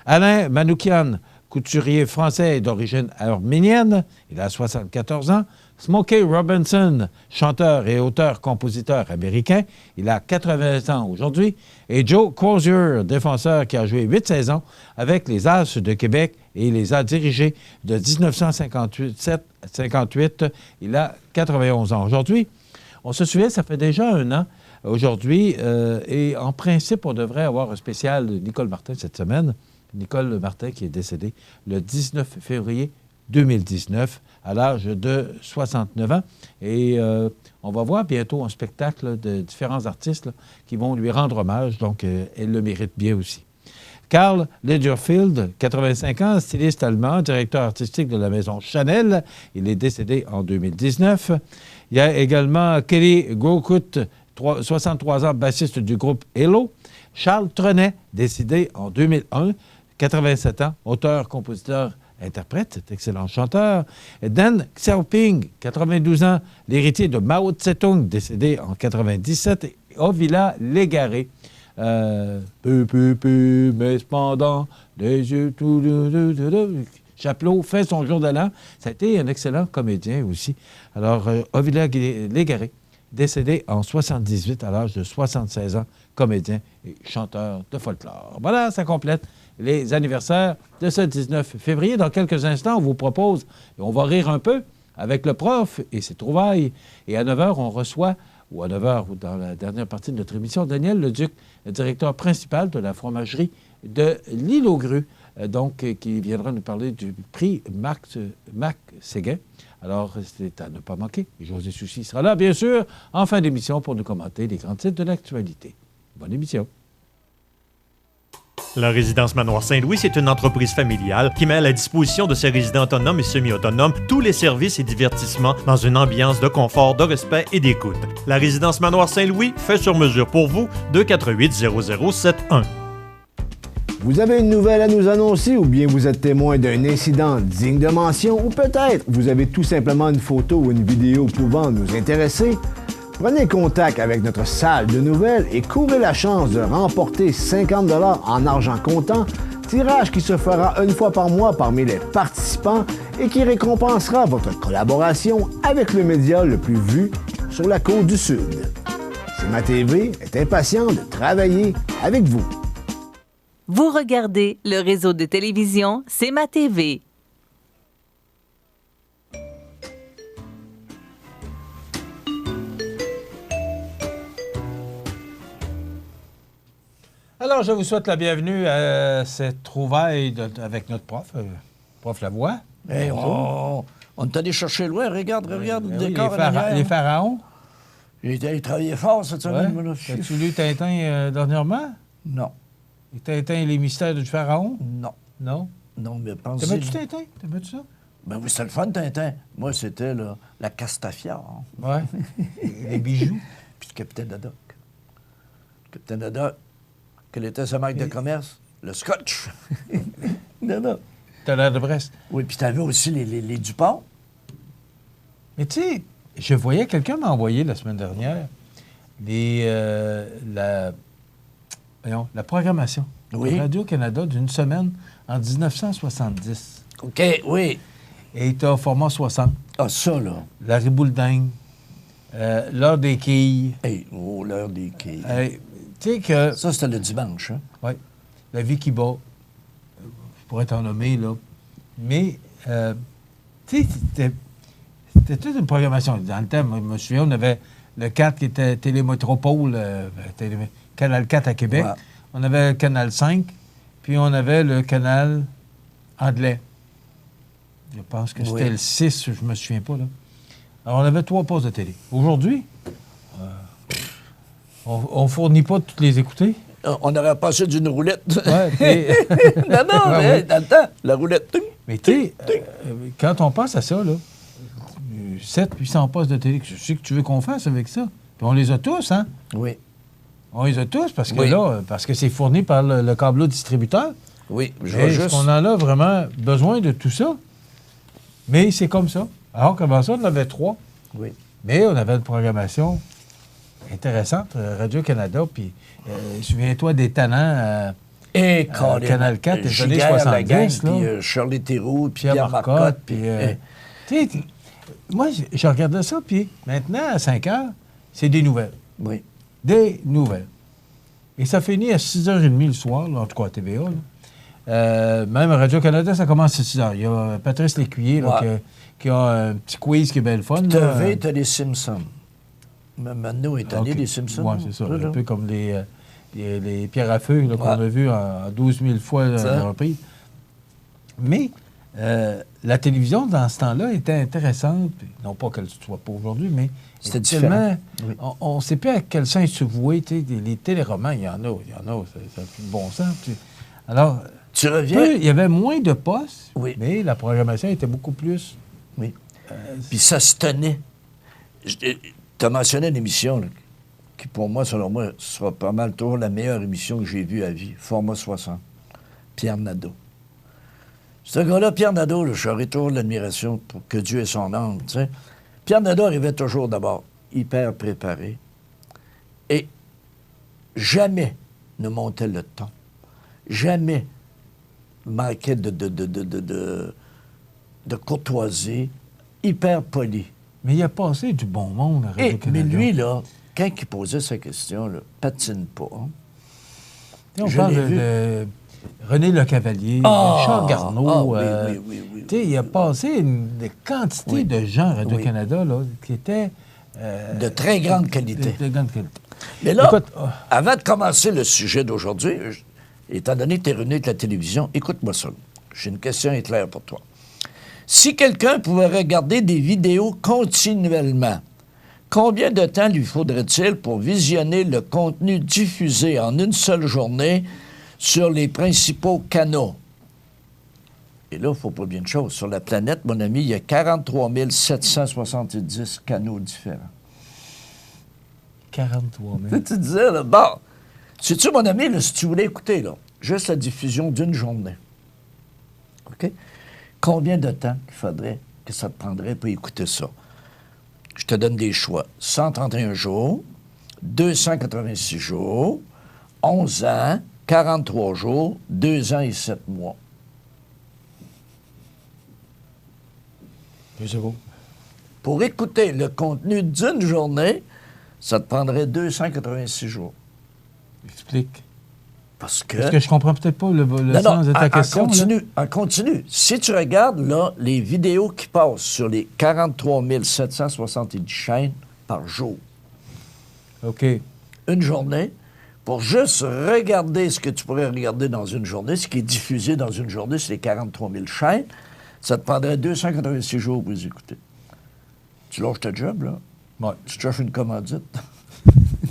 Alain Manoukian, couturier français d'origine arménienne, il a 74 ans. Smokey Robinson, chanteur et auteur-compositeur américain, il a 80 ans aujourd'hui. Et Joe Crozier, défenseur qui a joué 8 saisons avec les As de Québec et les a dirigés de 1958, il a 91 ans aujourd'hui. On se souvient, ça fait déjà un an aujourd'hui, et en principe, on devrait avoir un spécial de Nicole Martin cette semaine. Nicole Martin qui est décédée le 19 février 2019 à l'âge de 69 ans. Et on va voir bientôt un spectacle de différents artistes là, qui vont lui rendre hommage. Donc, elle le mérite bien aussi. Karl Lagerfeld, 85 ans, styliste allemand, directeur artistique de la maison Chanel. Il est décédé en 2019. Il y a également Kelly Grokut, 63 ans, bassiste du groupe Hello. Charles Trenet, décédé en 2001, 87 ans, auteur, compositeur, interprète, cet excellent chanteur. Dan Xiaoping, 92 ans, l'héritier de Mao Tse-tung, décédé en 97. Et Ovila Légaré, mais cependant, les yeux tout... Chapelot fait son jour de l'an. Ça a été un excellent comédien aussi. Alors, Ovila Légaré, décédé en 78 à l'âge de 76 ans, comédien et chanteur de folklore. Voilà, ça complète les anniversaires de ce 19 février. Dans quelques instants, on vous propose, et on va rire un peu, avec le prof et ses trouvailles. Et à 9 h, on reçoit, ou à 9 h, ou dans la dernière partie de notre émission, Daniel Leduc, le directeur principal de la fromagerie de l'Île aux Grues, donc, qui viendra nous parler du prix Mac Séguin. Alors, c'est à ne pas manquer. Et José Soucy sera là, bien sûr, en fin d'émission pour nous commenter les grands titres de l'actualité. Bonne émission. La résidence Manoir Saint-Louis, c'est une entreprise familiale qui met à la disposition de ses résidents autonomes et semi-autonomes tous les services et divertissements dans une ambiance de confort, de respect et d'écoute. La résidence Manoir Saint-Louis fait sur mesure pour vous, 248-0071. Vous avez une nouvelle à nous annoncer ou bien vous êtes témoin d'un incident digne de mention ou peut-être vous avez tout simplement une photo ou une vidéo pouvant nous intéresser? Prenez contact avec notre salle de nouvelles et courez la chance de remporter 50 $ en argent comptant, tirage qui se fera une fois par mois parmi les participants et qui récompensera votre collaboration avec le média le plus vu sur la côte du Sud. CMA-TV est impatient de travailler avec vous. Vous regardez le réseau de télévision CMA-TV. Alors, je vous souhaite la bienvenue à cette trouvaille avec notre prof, prof Lavoie. Hey, on est allé chercher loin. Regarde le décor. Les pharaons. J'ai été travailler fort cette semaine. Ouais. As-tu lu Tintin dernièrement? Non. Et Tintin et les mystères du pharaon? Non. Non? Non, mais pensez... T'aimais-tu Tintin? T'aimais-tu ça? Ben oui, c'était le fun, Tintin. Moi, c'était la Castafiore. Ouais. Les bijoux. Puis le capitaine Haddock. Le capitaine Haddock, quel était sa marque de commerce? Le scotch. Non. Tonnerre de Brest. Oui, puis tu avais aussi les Dupont. Mais tu sais, je voyais, quelqu'un m'a envoyé la semaine dernière la programmation de Radio-Canada d'une semaine en 1970. OK, oui. Et il était au format 60. Ah, ça, là. La Ribouledingue, l'heure des quilles. Hey, l'heure des quilles. Tu sais que... Ça, c'était le dimanche, hein? Oui. La vie qui bat. Je pourrais t'en nommer, là. Mais, tu sais, c'était toute une programmation. Dans le temps, je me souviens, on avait le 4 qui était Télémétropole, Canal 4 à Québec. Ouais. On avait le Canal 5, puis on avait le Canal anglais. Je pense que c'était le 6, je me souviens pas, là. Alors, on avait 3 postes de télé. Aujourd'hui, on ne fournit pas de toutes les écouter. On aurait passé d'une roulette. Ouais, non, mais dans le temps, la roulette. Mais tu sais, quand on pense à ça, là, 700-800 postes de télé, je sais que tu veux qu'on fasse avec ça. Puis on les a tous, hein? Oui. On les a tous parce que parce que c'est fourni par le câbleau distributeur. Oui, je vois juste. On en a vraiment besoin de tout ça. Mais c'est comme ça. Alors qu'avant ça, on en avait 3. Oui. Mais on avait une programmation intéressante, Radio-Canada, puis souviens-toi des talents Canal 4 des années 70. Puis Shirley Theroux, puis Pierre Marcotte. Moi, je regardais ça, puis maintenant, à 5 heures, c'est des nouvelles. Oui. Des nouvelles. Et ça finit à 6h30 le soir, là, en tout cas à TVA. Même à Radio-Canada, ça commence à 6h. Il y a Patrice Lécuyer là, qui a un petit quiz qui est belle fun. Tu as les Simpsons. Mano est allé des Simpsons. Oui, c'est ça. Un peu comme les pierres à feu qu'on a vues en 12 000 fois la reprise. Mais la télévision, dans ce temps-là, était intéressante. Non pas qu'elle ne soit pas aujourd'hui, mais c'était différent. Oui. On ne sait plus à quel sens se vouer. Les téléromans, il y en a, ça n'a plus de bon sens. Alors, tu reviens... Il y avait moins de postes, mais la programmation était beaucoup plus... Oui. Puis ça se tenait. Tu as mentionné une émission là, qui, pour moi, selon moi, sera pas mal toujours la meilleure émission que j'ai vue à vie. Format 60. Pierre Nadeau. Ce gars-là, Pierre Nadeau, là, j'aurais toujours l'admiration pour que Dieu ait son âme. Tu sais. Pierre Nadeau arrivait toujours d'abord hyper préparé et jamais ne montait le ton. Jamais manquait de courtoisie, hyper poli. Mais il a passé du bon monde à Radio-Canada. Mais lui, là, quand il posait sa question, là, patine pas. Hein? On parle de René Lecavalier, Charles Garneau. Oui. Il a passé une quantité de gens à Radio-Canada là, qui étaient... de très grande qualité. De grande qualité. Mais là, avant de commencer le sujet d'aujourd'hui, étant donné que tu es revenu avec la télévision, écoute-moi ça. J'ai une question éclair pour toi. Si quelqu'un pouvait regarder des vidéos continuellement, combien de temps lui faudrait-il pour visionner le contenu diffusé en une seule journée sur les principaux canaux? Et là, il ne faut pas oublier une chose. Sur la planète, mon ami, il y a 43 770 canaux différents. 43 000. Tu disais, là, bon, sais-tu, mon ami, là, si tu voulais écouter, là, juste la diffusion d'une journée, OK? Combien de temps il faudrait que ça te prendrait pour écouter ça? Je te donne des choix. 131 jours, 286 jours, 11 ans, 43 jours, 2 ans et 7 mois. C'est beau. Pour écouter le contenu d'une journée, ça te prendrait 286 jours. Explique. Parce que je comprends peut-être pas le sens de ta question. En continu. Si tu regardes là, les vidéos qui passent sur les 43 770 chaînes par jour. OK. Une journée, pour juste regarder ce que tu pourrais regarder dans une journée, ce qui est diffusé dans une journée sur les 43 000 chaînes, ça te prendrait 286 jours pour les écouter. Tu lâches ta job, là? Ouais. Tu cherches une commandite?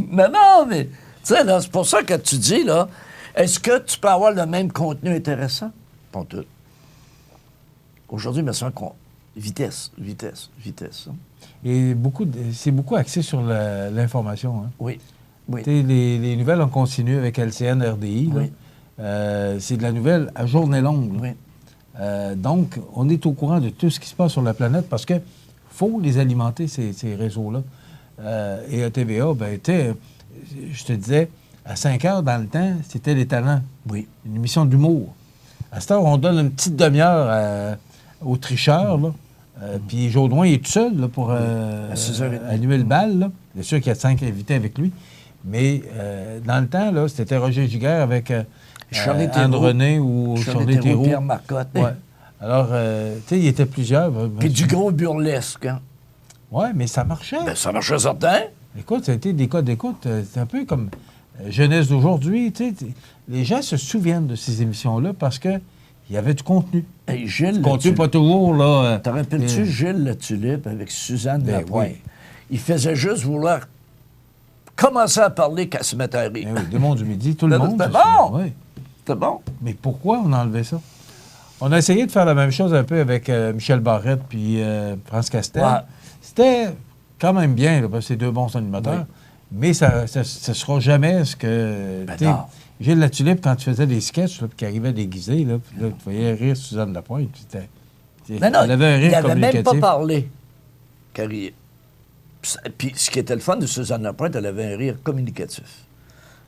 non, mais... Tu sais, là, c'est pour ça que tu dis, là, est-ce que tu peux avoir le même contenu intéressant? Pas tout. Aujourd'hui, il me semble qu'on... Vitesse. Hein? Et c'est beaucoup axé sur l'information. Hein? Oui. Les nouvelles, on continue avec LCN, RDI. Oui. C'est de la nouvelle à journée longue. Oui. Donc, on est au courant de tout ce qui se passe sur la planète parce que faut les alimenter, ces réseaux-là. Et à TVA, ben, je te disais, à 5 heures dans le temps, c'était Les Talents. Oui. Une émission d'humour. À cette heure, on donne une petite demi-heure aux tricheurs, là. Puis Jaudoin, il est tout seul là, pour animer le bal. Là. Bien sûr qu'il y a 5 invités avec lui. Mais dans le temps, là, c'était Roger Giguère avec Anne René ou Charlie Thérault. Pierre Marcotte. Ouais. Alors, tu sais, il y était plusieurs. Puis du gros burlesque. Hein? Oui, mais ça marchait. Ben, ça marchait certain. Écoute, ça a été des codes d'écoute. C'est un peu comme Jeunesse d'aujourd'hui. Tu sais, les gens se souviennent de ces émissions-là parce qu'il y avait du contenu. Hey, Gilles du contenu pas toujours, là. T'en rappelles-tu Gilles Le Tulipe avec Suzanne Lapointe? Oui. Il faisait juste vouloir commencer à parler qu'à se mettre à rire. Oui, Démon du Midi, tout le monde. C'était bon! Oui. C'était bon. Mais pourquoi on a enlevé ça? On a essayé de faire la même chose un peu avec Michel Barrette puis France Castel. Ouais. C'était quand même bien, là, parce que c'est 2 bons animateurs. Oui. Mais ça ne sera jamais ce que... Gilles La Tulipe, quand tu faisais des sketchs, là, puis qu'il arrivait déguisé, là, puis là, tu voyais rire Suzanne Lapointe. Mais non, il n'avait même pas parlé. Puis ce qui était le fun de Suzanne Lapointe, elle avait un rire communicatif.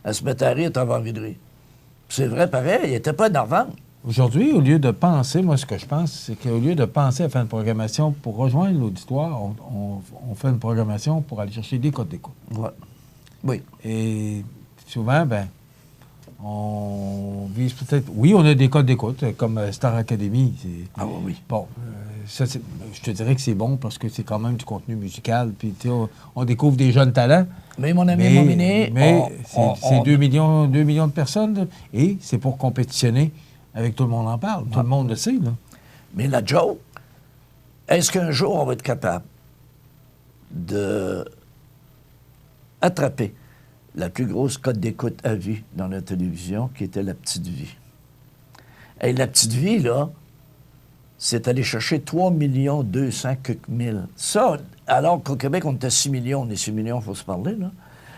Elle se mettait à rire, t'avais envie de rire. C'est vrai, pareil, elle n'était pas énervante. Aujourd'hui, au lieu de penser, moi, ce que je pense, c'est qu'au lieu de penser à faire une programmation pour rejoindre l'auditoire, on fait une programmation pour aller chercher des codes d'écoute. Ouais. Oui. Et souvent, ben, on vise peut-être... Oui, on a des codes d'écoute, comme Star Academy. Ah oui. Bon, ça, je te dirais que c'est bon parce que c'est quand même du contenu musical, puis on découvre des jeunes talents. Mais mon ami Mominé... Mais c'est 2 millions de personnes, là, et c'est pour compétitionner avec Tout le monde en parle. Tout le monde le sait, là. Mais la joke, est-ce qu'un jour, on va être capable de attraper la plus grosse cote d'écoute à vie dans la télévision, qui était La Petite Vie? Et La Petite Vie, là, c'est aller chercher 3 200 000. Ça, alors qu'au Québec, on était 6 millions. On est 6 millions, il faut se parler, là.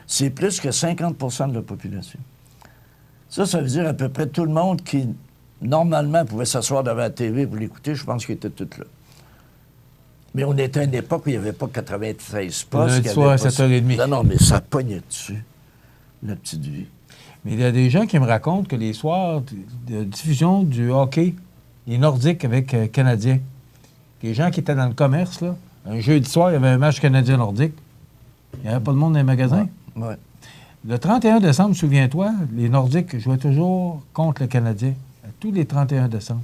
C'est plus que 50 de la population. Ça veut dire à peu près tout le monde qui, normalement, pouvait s'asseoir devant la TV pour l'écouter. Je pense qu'ils étaient tous là. Mais on était à une époque où il n'y avait pas 96 postes. Le soir à 7h30. Non, mais ça pognait dessus, La Petite Vie. Mais il y a des gens qui me racontent que les soirs de diffusion du hockey, les Nordiques avec Canadiens, les gens qui étaient dans le commerce, là, un jeudi soir, il y avait un match Canadien-Nordique. Il n'y avait pas de monde dans les magasins. Ouais. Le 31 décembre, souviens-toi, les Nordiques jouaient toujours contre le Canadien, tous les 31 décembre.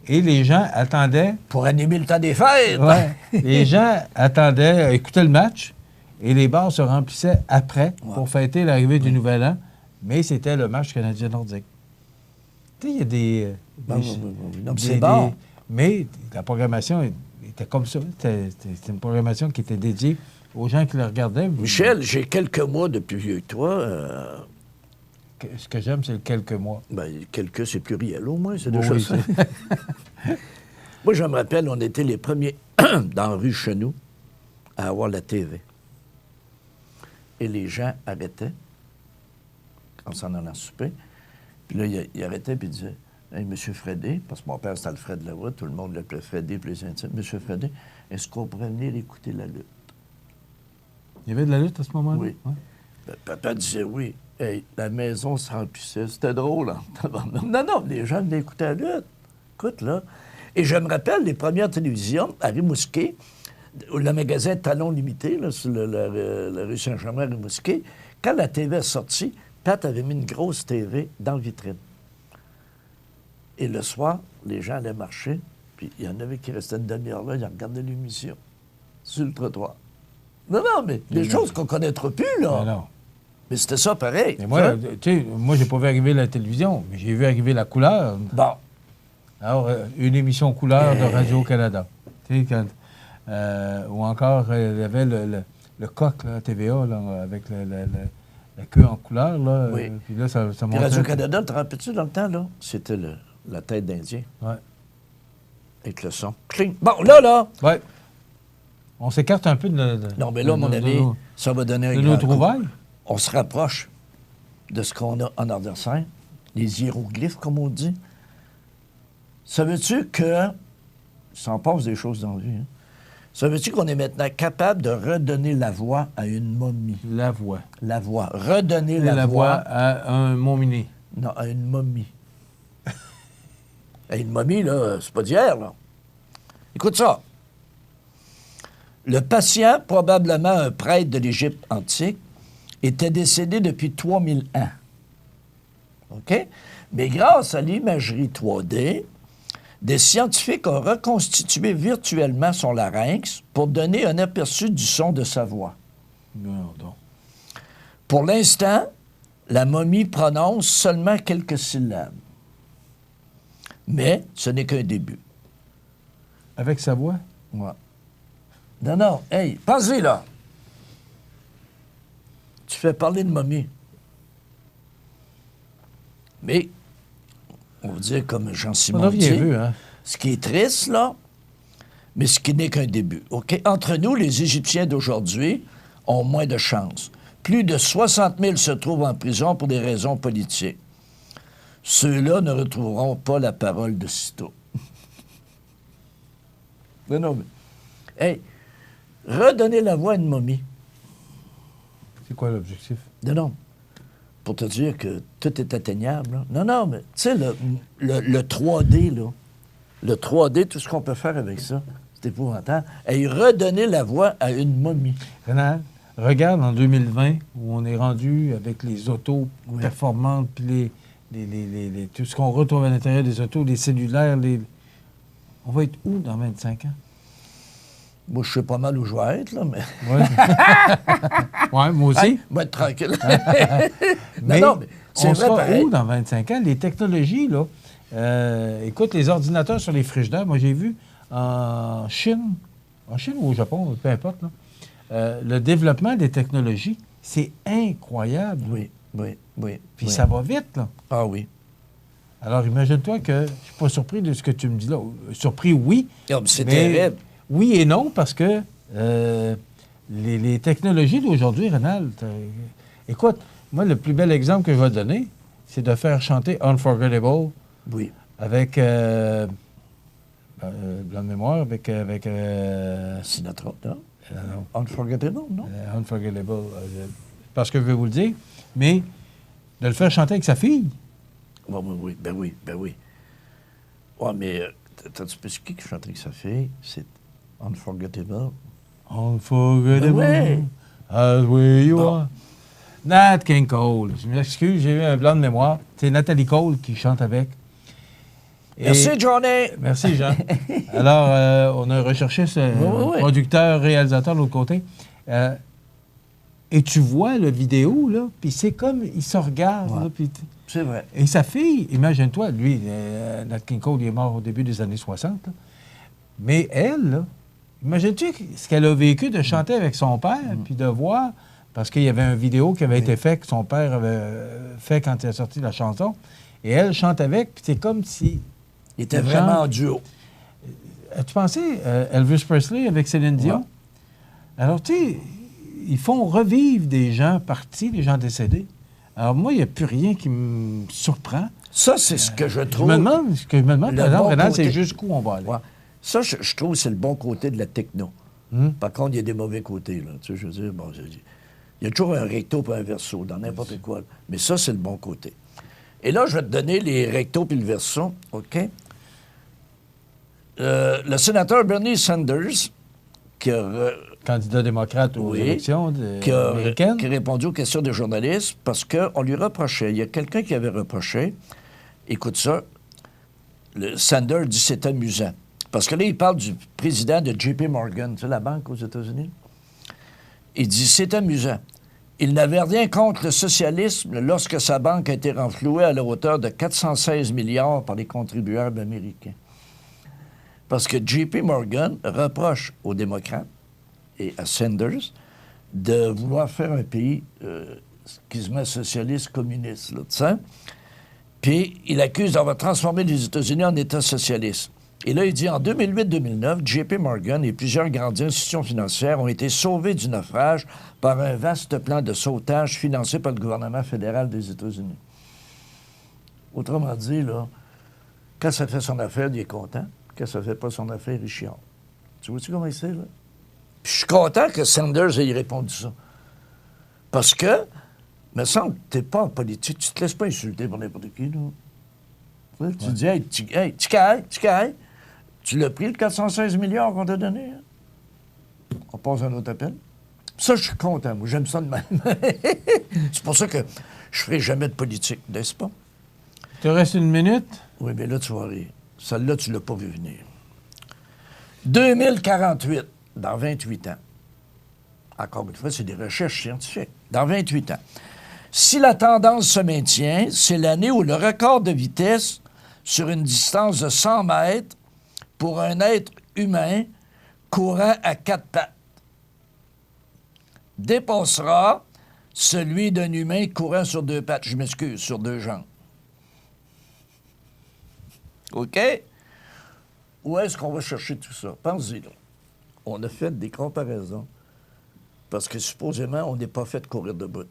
Et les gens attendaient... Pour animer le temps des fêtes! Ouais, les gens attendaient, écoutaient le match, et les bars se remplissaient après pour fêter l'arrivée du Nouvel An, mais c'était le match Canadien-Nordique. Tu sais, il y a des... Non, c'est bon. Mais la programmation était comme ça. C'était une programmation qui était dédiée aux gens qui le regardaient. Michel, j'ai quelques mois de plus vieux que toi. Ce que j'aime, c'est le quelques mois. Bien, quelques, c'est pluriel au moins, c'est deux choses. Moi, je me rappelle, on était les premiers dans la rue chez nous à avoir la TV. Et les gens arrêtaient quand on s'en allait souper. Puis là, ils arrêtaient et ils disaient « Hey, M. Frédé », parce que mon père, c'était le Fred Lavoie, tout le monde l'appelait Frédé, puis les intimes. « M. Frédé, est-ce qu'on pourrait venir écouter la lutte? » Il y avait de la lutte à ce moment-là? Oui. Ouais. Papa disait oui. Hey, la maison se remplissait. C'était drôle, hein? Non, les gens venaient écouter la lutte. Écoute, là. Et je me rappelle les premières télévisions à Rimouski, le magasin Talon Limité, là, sur la rue Saint-Germain à Rimouski. Quand la TV est sortie, Pat avait mis une grosse TV dans la vitrine. Et le soir, les gens allaient marcher, puis il y en avait qui restaient une demi-heure là, ils regardaient l'émission sur le trottoir. Non, mais des choses qu'on ne connaîtra plus, là. Non. Mais c'était ça pareil. Mais moi, tu sais, moi, j'ai pas vu arriver la télévision, mais j'ai vu arriver la couleur. Bon. Alors, une émission couleur de Radio-Canada. Tu sais, quand... ou encore, il y avait le coq, là, TVA, là, avec la queue en couleur, là. Oui. Puis là, ça montait... Radio-Canada, te rappelles-tu, dans le temps, là? C'était la tête d'Indien. Oui. Avec le son. Cling. Bon, là! Oui. On s'écarte un peu de... Non, mais là, mon ami, ça va donner un grand coup. De nos trouvailles? On se rapproche de ce qu'on a en arrière-scène, les hiéroglyphes, comme on dit. Savais-tu que... Ça en passe des choses dans la vie, hein? Savais-tu qu'on est maintenant capable de redonner la voix à une momie? La voix. La voix. Redonner La voix à un momie. Non, à une momie. À une momie, là, c'est pas d'hier, là. Écoute ça. Le patient, probablement un prêtre de l'Égypte antique, était décédé depuis 3000 ans. OK? Mais grâce à l'imagerie 3D, des scientifiques ont reconstitué virtuellement son larynx pour donner un aperçu du son de sa voix. Non, non. Pour l'instant, la momie prononce seulement quelques syllabes. Mais ce n'est qu'un début. Avec sa voix? Ouais. Non, non, hey, pense-y, là. Tu fais parler de momie. Mais, on va dire comme Jean-Simon dit, vu, hein? ce qui est triste, là, mais ce qui n'est qu'un début. OK? Entre nous, les Égyptiens d'aujourd'hui ont moins de chance. Plus de 60 000 se trouvent en prison pour des raisons politiques. Ceux-là ne retrouveront pas la parole de sitôt. Non, mais... Hey, redonner la voix à une momie. C'est quoi l'objectif? Non. Pour te dire que tout est atteignable. Là. Non, mais tu sais, le 3D, là, le 3D, tout ce qu'on peut faire avec ça, c'est épouvantable. Et redonner la voix à une momie. Renal, regarde en 2020, où on est rendu avec les autos performantes, puis tout ce qu'on retrouve à l'intérieur des autos, les cellulaires, on va être où dans 25 ans? Moi, je sais pas mal où je vais être, là, mais... Oui, ouais, moi aussi. Moi, être tranquille. mais non, mais c'est on vrai, sera pareil. où dans 25 ans? Les technologies, là... écoute, les ordinateurs sur les frigidaires, moi, j'ai vu en Chine ou au Japon, peu importe, là, le développement des technologies, c'est incroyable. Oui. Puis ça va vite, là. Ah oui. Alors, imagine-toi que je suis pas surpris de ce que tu me dis là. Surpris, oui. C'est mais terrible. Oui et non, parce que les technologies d'aujourd'hui, Rénal, écoute, moi, le plus bel exemple que je vais donner, c'est de faire chanter Unforgettable. Oui. Avec blanc de mémoire, avec Sinatra, non? Unforgettable, non? Unforgettable. Parce que je vais vous le dire, mais de le faire chanter avec sa fille. Oui, ben oui. Ouais, mais t'as-tu pu qui chante avec sa fille? C'est Unforgettable. Unforgettable. Oui. As we you are. Nat King Cole. Je m'excuse, j'ai eu un blanc de mémoire. C'est Nathalie Cole qui chante avec. Merci, Johnny. Merci, Jean. Alors, on a recherché ce producteur, réalisateur de l'autre côté. Et tu vois la vidéo, là, puis c'est comme, il se regarde. Ouais. Là, puis c'est vrai. Et sa fille, imagine-toi, lui, Nat King Cole, il est mort au début des années 60. Là. Mais elle, là, imagine-tu ce qu'elle a vécu de chanter avec son père, puis de voir, parce qu'il y avait une vidéo qui avait été faite, que son père avait fait quand il a sorti la chanson, et elle chante avec, puis c'est comme si... Il était vraiment en duo. As-tu pensé Elvis Presley avec Céline Dion? Ouais. Alors, tu sais, ils font revivre des gens partis, des gens décédés. Alors, moi, il n'y a plus rien qui me surprend. Ça, c'est ce que je trouve... Ce que je me demande, par exemple, Rénal, côté... c'est jusqu'où on va aller. Ouais. Ça, je trouve que c'est le bon côté de la techno. Par contre, il y a des mauvais côtés. Là. Tu sais, je veux dire, bon, il y a toujours un recto et un verso dans n'importe quoi. Mais ça, c'est le bon côté. Et là, je vais te donner les rectos puis le verso, OK? Le sénateur Bernie Sanders, qui a... candidat démocrate aux élections américaines. Qui a répondu aux questions des journalistes parce qu'on lui reprochait. Il y a quelqu'un qui avait reproché, écoute ça, le Sanders dit c'est amusant. Parce que là, il parle du président de JP Morgan, tu sais, la banque aux États-Unis. Il dit c'est amusant. Il n'avait rien contre le socialisme lorsque sa banque a été renflouée à la hauteur de 416 milliards par les contribuables américains. Parce que JP Morgan reproche aux démocrates et à Sanders de vouloir faire un pays qui se met socialiste, communiste, là, tu sais. Puis il accuse d'avoir transformé les États-Unis en État socialiste. Et là, il dit, en 2008-2009, JP Morgan et plusieurs grandes institutions financières ont été sauvés du naufrage par un vaste plan de sauvetage financé par le gouvernement fédéral des États-Unis. Autrement dit, là, Quand ça fait son affaire, il est content. Quand ça fait pas son affaire, il chiale. Tu vois-tu comment c'est, là? Puis je suis content que Sanders ait répondu ça. Parce que, me semble que t'es pas en politique, tu te laisses pas insulter par n'importe qui, là. Ouais. Tu dis, hey, tu cailles. Tu l'as pris, le 416 milliards qu'on t'a donné. Hein? On passe à un autre appel. Ça, je suis content, moi. J'aime ça de même. C'est pour ça que je ferai jamais de politique, n'est-ce pas? Il te reste une minute? Oui, mais là, tu vas rire. Celle-là, tu l'as pas vu venir. 2048, dans 28 ans. Encore une fois, c'est des recherches scientifiques. Dans 28 ans. Si la tendance se maintient, c'est l'année où le record de vitesse sur une distance de 100 mètres pour un être humain courant à 4 pattes dépassera celui d'un humain courant sur 2 pattes. Je m'excuse, sur 2 jambes. OK? Où est-ce qu'on va chercher tout ça? Pensez-y, là. On a fait des comparaisons. Parce que supposément, on n'est pas fait de courir debout.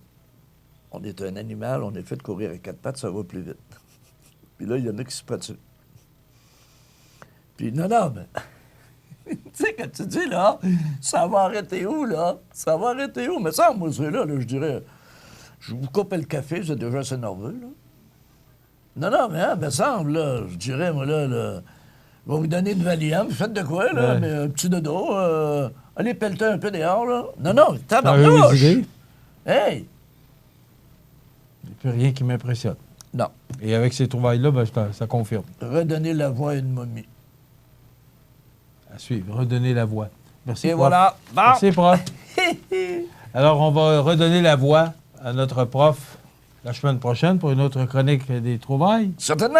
On est un animal, on est fait de courir à 4 pattes, ça va plus vite. Puis là, il y en a qui se pratiquent. Puis non, mais... tu sais, quand tu dis, là, ça va arrêter où, là? Ça va arrêter où? Mais ça, moi, c'est là, je dirais, je vous coupe le café, c'est déjà assez nerveux, là. Non, mais, me semble, là, je dirais, moi, là, je vais vous donner de Valium, faites de quoi, là? Ouais. Mais un petit dodo, allez pelleter un peu dehors, là. Non, tabarnouche! Hey! Il n'y a plus rien qui m'impressionne. Non. Et avec ces trouvailles-là, ben, ça confirme. Redonner la voix à une momie. À suivre, redonner la voix. Merci, et prof. Voilà. Bon. Merci, prof. Alors, on va redonner la voix à notre prof la semaine prochaine pour une autre chronique des trouvailles. Certainement.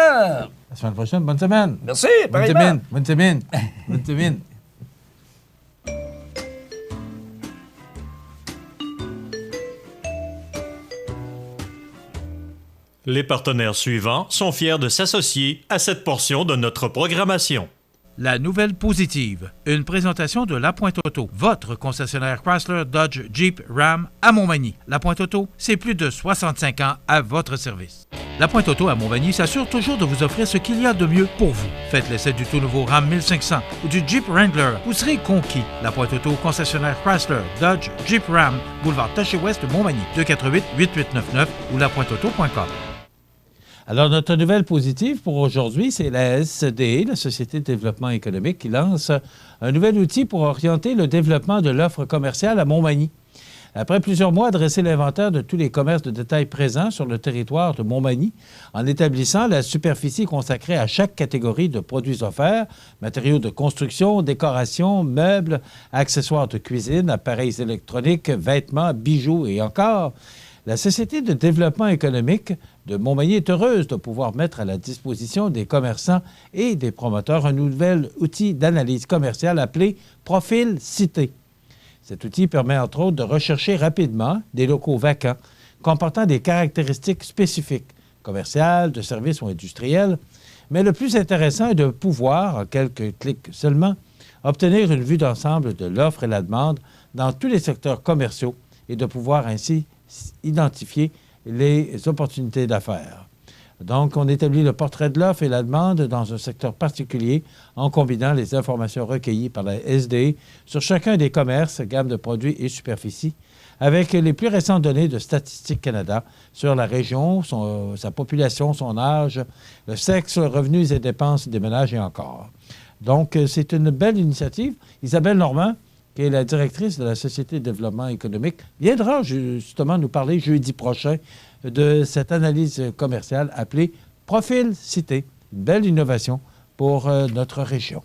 La semaine prochaine, bonne semaine. Merci, bonne semaine. Bonne semaine. Bonne semaine. Les partenaires suivants sont fiers de s'associer à cette portion de notre programmation. La nouvelle positive, une présentation de La Pointe Auto, votre concessionnaire Chrysler, Dodge, Jeep, Ram à Montmagny. La Pointe Auto, c'est plus de 65 ans à votre service. La Pointe Auto à Montmagny s'assure toujours de vous offrir ce qu'il y a de mieux pour vous. Faites l'essai du tout nouveau Ram 1500 ou du Jeep Wrangler, vous serez conquis. La Pointe Auto, concessionnaire Chrysler, Dodge, Jeep, Ram, boulevard Taché-Ouest, Montmagny, 248-8899 ou lapointeauto.com. Alors, notre nouvelle positive pour aujourd'hui, c'est la SCDE, la Société de développement économique, qui lance un nouvel outil pour orienter le développement de l'offre commerciale à Montmagny. Après plusieurs mois, dresser l'inventaire de tous les commerces de détail présents sur le territoire de Montmagny, en établissant la superficie consacrée à chaque catégorie de produits offerts, matériaux de construction, décoration, meubles, accessoires de cuisine, appareils électroniques, vêtements, bijoux et encore... La Société de développement économique de Montmagny est heureuse de pouvoir mettre à la disposition des commerçants et des promoteurs un nouvel outil d'analyse commerciale appelé Profil Cité. Cet outil permet entre autres de rechercher rapidement des locaux vacants comportant des caractéristiques spécifiques, commerciales, de services ou industriels, mais le plus intéressant est de pouvoir, en quelques clics seulement, obtenir une vue d'ensemble de l'offre et la demande dans tous les secteurs commerciaux et de pouvoir ainsi identifier les opportunités d'affaires. Donc, on établit le portrait de l'offre et la demande dans un secteur particulier en combinant les informations recueillies par la SDE sur chacun des commerces, gamme de produits et superficies, avec les plus récentes données de Statistique Canada sur la région, sa population, son âge, le sexe, revenus et dépenses des ménages et encore. Donc, c'est une belle initiative. Isabelle Normand, qui est la directrice de la Société de développement économique, viendra justement nous parler jeudi prochain de cette analyse commerciale appelée Profil Cité. Une belle innovation pour notre région.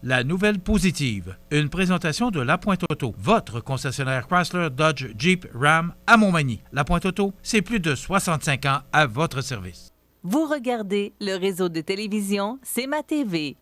La nouvelle positive, une présentation de La Pointe Auto, votre concessionnaire Chrysler, Dodge, Jeep, Ram à Montmagny. La Pointe Auto, c'est plus de 65 ans à votre service. Vous regardez le réseau de télévision C'est ma TV.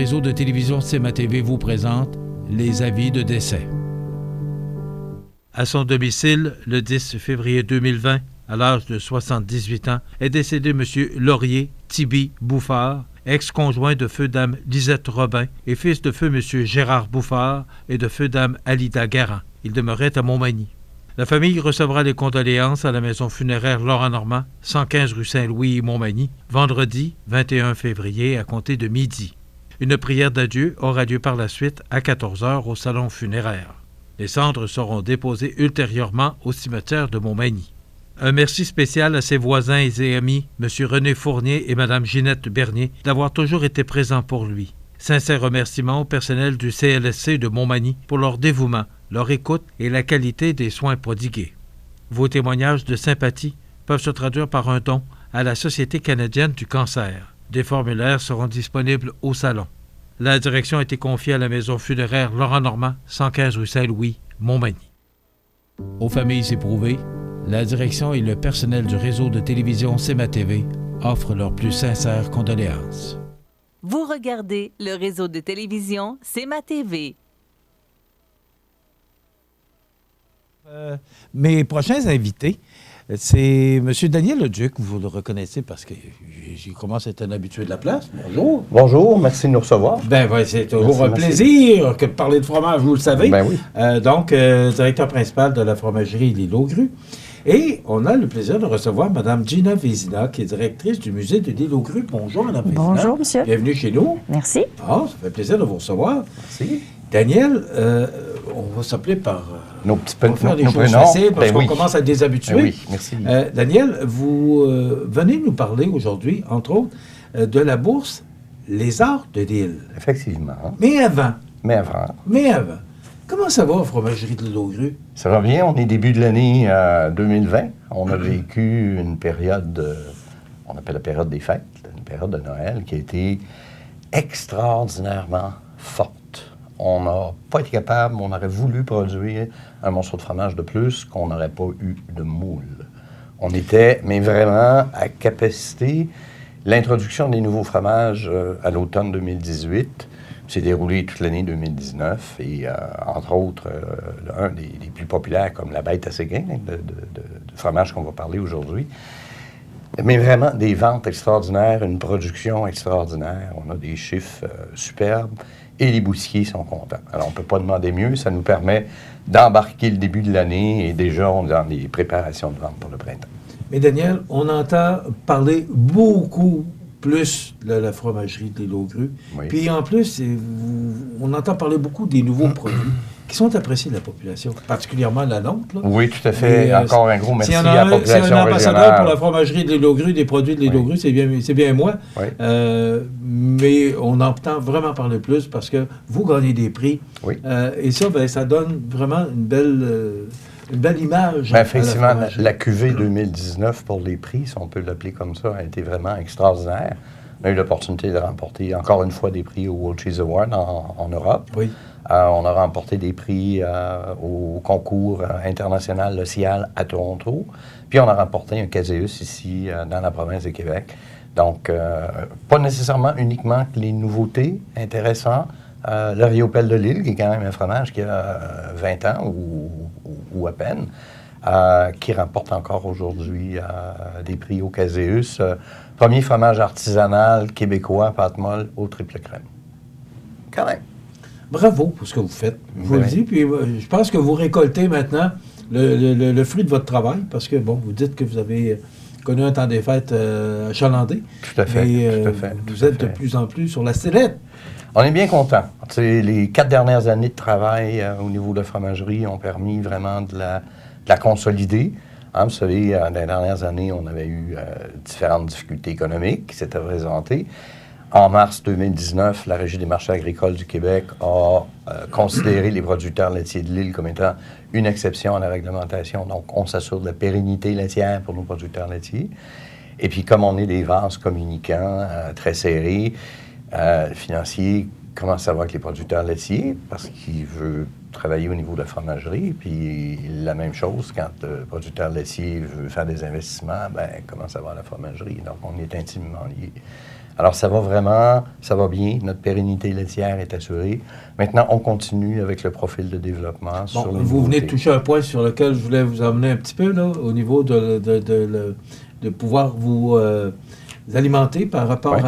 réseau de télévision CMA-TV vous présente les avis de décès. À son domicile, le 10 février 2020, à l'âge de 78 ans, est décédé M. Laurier Tibi Bouffard, ex-conjoint de feu dame Lisette Robin et fils de feu M. Gérard Bouffard et de feu dame Alida Garand. Il demeurait à Montmagny. La famille recevra les condoléances à la maison funéraire Laurent Normand, 115 rue Saint-Louis, Montmagny, vendredi 21 février à compter de midi. Une prière d'adieu aura lieu par la suite à 14h au salon funéraire. Les cendres seront déposées ultérieurement au cimetière de Montmagny. Un merci spécial à ses voisins et amis, M. René Fournier et Mme Ginette Bernier, d'avoir toujours été présents pour lui. Sincère remerciement au personnel du CLSC de Montmagny pour leur dévouement, leur écoute et la qualité des soins prodigués. Vos témoignages de sympathie peuvent se traduire par un don à la Société canadienne du cancer. Des formulaires seront disponibles au salon. La direction a été confiée à la maison funéraire Laurent Normand, 115 rue Saint-Louis, Montmagny. Aux familles éprouvées, la direction et le personnel du réseau de télévision CMA-TV offrent leurs plus sincères condoléances. Vous regardez le réseau de télévision CMA-TV. Mes prochains invités, c'est M. Daniel Leduc, vous le reconnaissez parce que j'y commence à être un habitué de la place. Bonjour. Bonjour, merci de nous recevoir. Ben, c'est toujours un plaisir que de parler de fromage, vous le savez. Ben oui. Donc, directeur principal de la fromagerie L'Île aux Grues. Et on a le plaisir de recevoir Mme Gina Vézina, qui est directrice du musée de l'Île aux Grues. Bonjour, Mme Vézina. Bonjour, monsieur. Bienvenue chez nous. Merci. Ah, ça fait plaisir de vous recevoir. Merci. Daniel, on va s'appeler par... nos petits prénoms. Faire des choses faciles parce qu'on commence à déshabituer. Ben oui, merci. Daniel, vous venez nous parler aujourd'hui, entre autres, de la bourse Les Arts de l'Île. Effectivement. Mais avant. Comment ça va, la fromagerie de l'Île aux Grues? Ça va bien. On est début de l'année 2020. On a vécu une période, on appelle la période des fêtes, une période de Noël qui a été extraordinairement forte. On n'a pas été capable, on aurait voulu produire un morceau de fromage de plus qu'on n'aurait pas eu de moule. On était, mais vraiment, à capacité. L'introduction des nouveaux fromages à l'automne 2018 s'est déroulée toute l'année 2019 et, entre autres, un des plus populaires, comme la bête à Séguin, de fromage qu'on va parler aujourd'hui. Mais vraiment, des ventes extraordinaires, une production extraordinaire. On a des chiffres superbes. Et les boutiquiers sont contents. Alors, on ne peut pas demander mieux. Ça nous permet d'embarquer le début de l'année et déjà, on est dans les préparations de vente pour le printemps. Mais Daniel, on entend parler beaucoup plus de la fromagerie de l'Île aux Grues. Oui. Puis en plus, on entend parler beaucoup des nouveaux produits qui sont appréciés de la population, particulièrement la nôtre. Là. Oui, tout à fait. Et, encore un gros merci à la population régionale. S'il y a un ambassadeur régionale. pour la fromagerie de l'Île aux Grues, des produits de l'Île aux Grues, c'est bien moi. Oui. Mais on entend vraiment parler plus parce que vous gagnez des prix. Oui. Et ça, ça donne vraiment une belle image. Ben, effectivement, la cuvée 2019 pour les prix, si on peut l'appeler comme ça, a été vraiment extraordinaire. On a eu l'opportunité de remporter encore une fois des prix au World Cheese Award en Europe. Oui. On a remporté des prix au concours international Le Cial à Toronto. Puis on a remporté un Caseus ici dans la province de Québec. Donc, pas nécessairement uniquement que les nouveautés intéressantes. Le Riopelle de l'Île, qui est quand même un fromage qui a 20 ans ou à peine, qui remporte encore aujourd'hui des prix au Caseus. Premier fromage artisanal québécois, pâte molle au triple crème. Quand même. Bravo pour ce que vous faites, je vous le dis. Puis je pense que vous récoltez maintenant le fruit de votre travail, parce que, bon, vous dites que vous avez connu un temps des fêtes achalandé. Tout à fait. Et tout à fait, vous êtes de plus en plus sur la sellette. On est bien content. Les 4 dernières années de travail au niveau de la fromagerie ont permis vraiment de la consolider. Vous savez, dans les dernières années, on avait eu différentes difficultés économiques qui s'étaient présentées. En mars 2019, la Régie des marchés agricoles du Québec a considéré les producteurs laitiers de l'île comme étant une exception à la réglementation. Donc, on s'assure de la pérennité laitière pour nos producteurs laitiers. Et puis, comme on est des vases communicants très serrés, le financier commence à voir avec les producteurs laitiers parce qu'il veut travailler au niveau de la fromagerie. Puis la même chose, quand le producteur laitier veut faire des investissements, commence à voir la fromagerie. Donc, on est intimement liés. Alors, ça va bien. Notre pérennité laitière est assurée. Maintenant, on continue avec le profil de développement sur les vous venez de toucher un point sur lequel je voulais vous emmener un petit peu, là, au niveau de pouvoir vous alimenter par rapport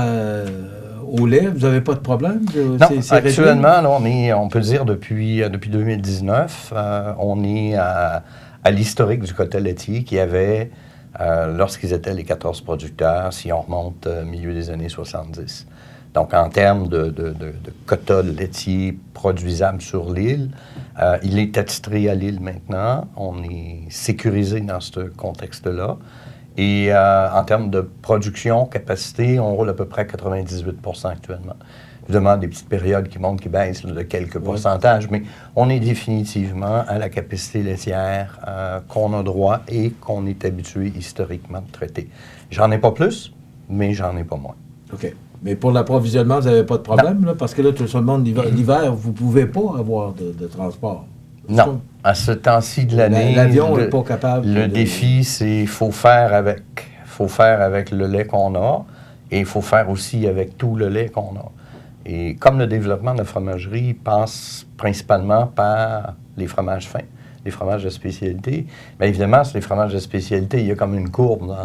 au lait. Vous n'avez pas de problème? Non, actuellement, là, on peut dire depuis 2019, on est à l'historique du quota laitier qui avait, lorsqu'ils étaient les 14 producteurs, si on remonte au milieu des années 70. Donc, en termes de quota laitier produisable sur l'île, il est attitré à l'île maintenant. On est sécurisé dans ce contexte-là. Et en termes de production, capacité, on roule à peu près à 98 actuellement. Évidemment, des petites périodes qui montent, qui baissent de quelques pourcentages, mais on est définitivement à la capacité laitière qu'on a droit et qu'on est habitué historiquement de traiter. J'en ai pas plus, mais j'en ai pas moins. OK. Mais pour l'approvisionnement, vous n'avez pas de problème, là? Parce que là, tout le monde, l'hiver, vous ne pouvez pas avoir de transport. Non. À ce temps-ci de l'année, l'avion n'est pas capable. Le défi, c'est qu'il faut faire avec. Il faut faire avec le lait qu'on a et il faut faire aussi avec tout le lait qu'on a. Et comme le développement de la fromagerie passe principalement par les fromages fins, les fromages de spécialité, bien évidemment, sur les fromages de spécialité, il y a comme une courbe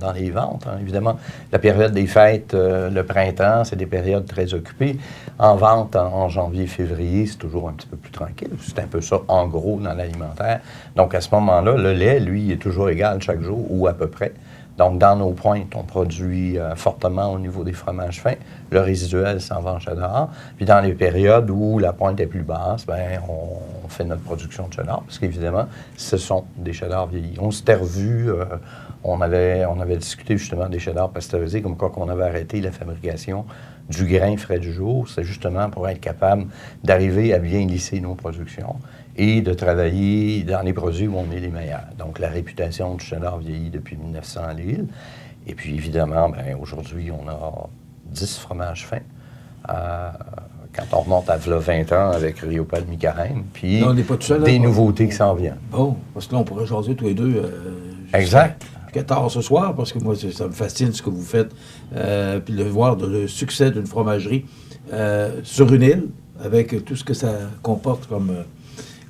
dans les ventes. Hein. Évidemment, la période des fêtes, le printemps, c'est des périodes très occupées. En vente, en janvier, février, c'est toujours un petit peu plus tranquille. C'est un peu ça, en gros, dans l'alimentaire. Donc, à ce moment-là, le lait, lui, est toujours égal chaque jour, ou à peu près. Donc, dans nos pointes, on produit fortement au niveau des fromages fins. Le résiduel s'en va en cheddar. Puis, dans les périodes où la pointe est plus basse, bien, on fait notre production de cheddar. Parce qu'évidemment, ce sont des cheddars vieillis. On s'était revus, on avait discuté justement des cheddars pasteurisés, comme quoi qu'on avait arrêté la fabrication du grain frais du jour. C'est justement pour être capable d'arriver à bien lisser nos productions et de travailler dans les produits où on est les meilleurs. Donc, la réputation du cheddar vieilli depuis 1900 à l'île. Et puis, évidemment, bien, aujourd'hui, on a 10 fromages fins. Quand on remonte à 20 ans avec Riopel Micarène, puis non, on n'est pas tout seul, des nouveautés qui s'en viennent. Bon, parce que là, on pourrait jaser tous les deux. Exact. Jusqu'à tard ce soir, parce que moi, ça me fascine ce que vous faites. Puis de voir le succès d'une fromagerie sur une île, avec tout ce que ça comporte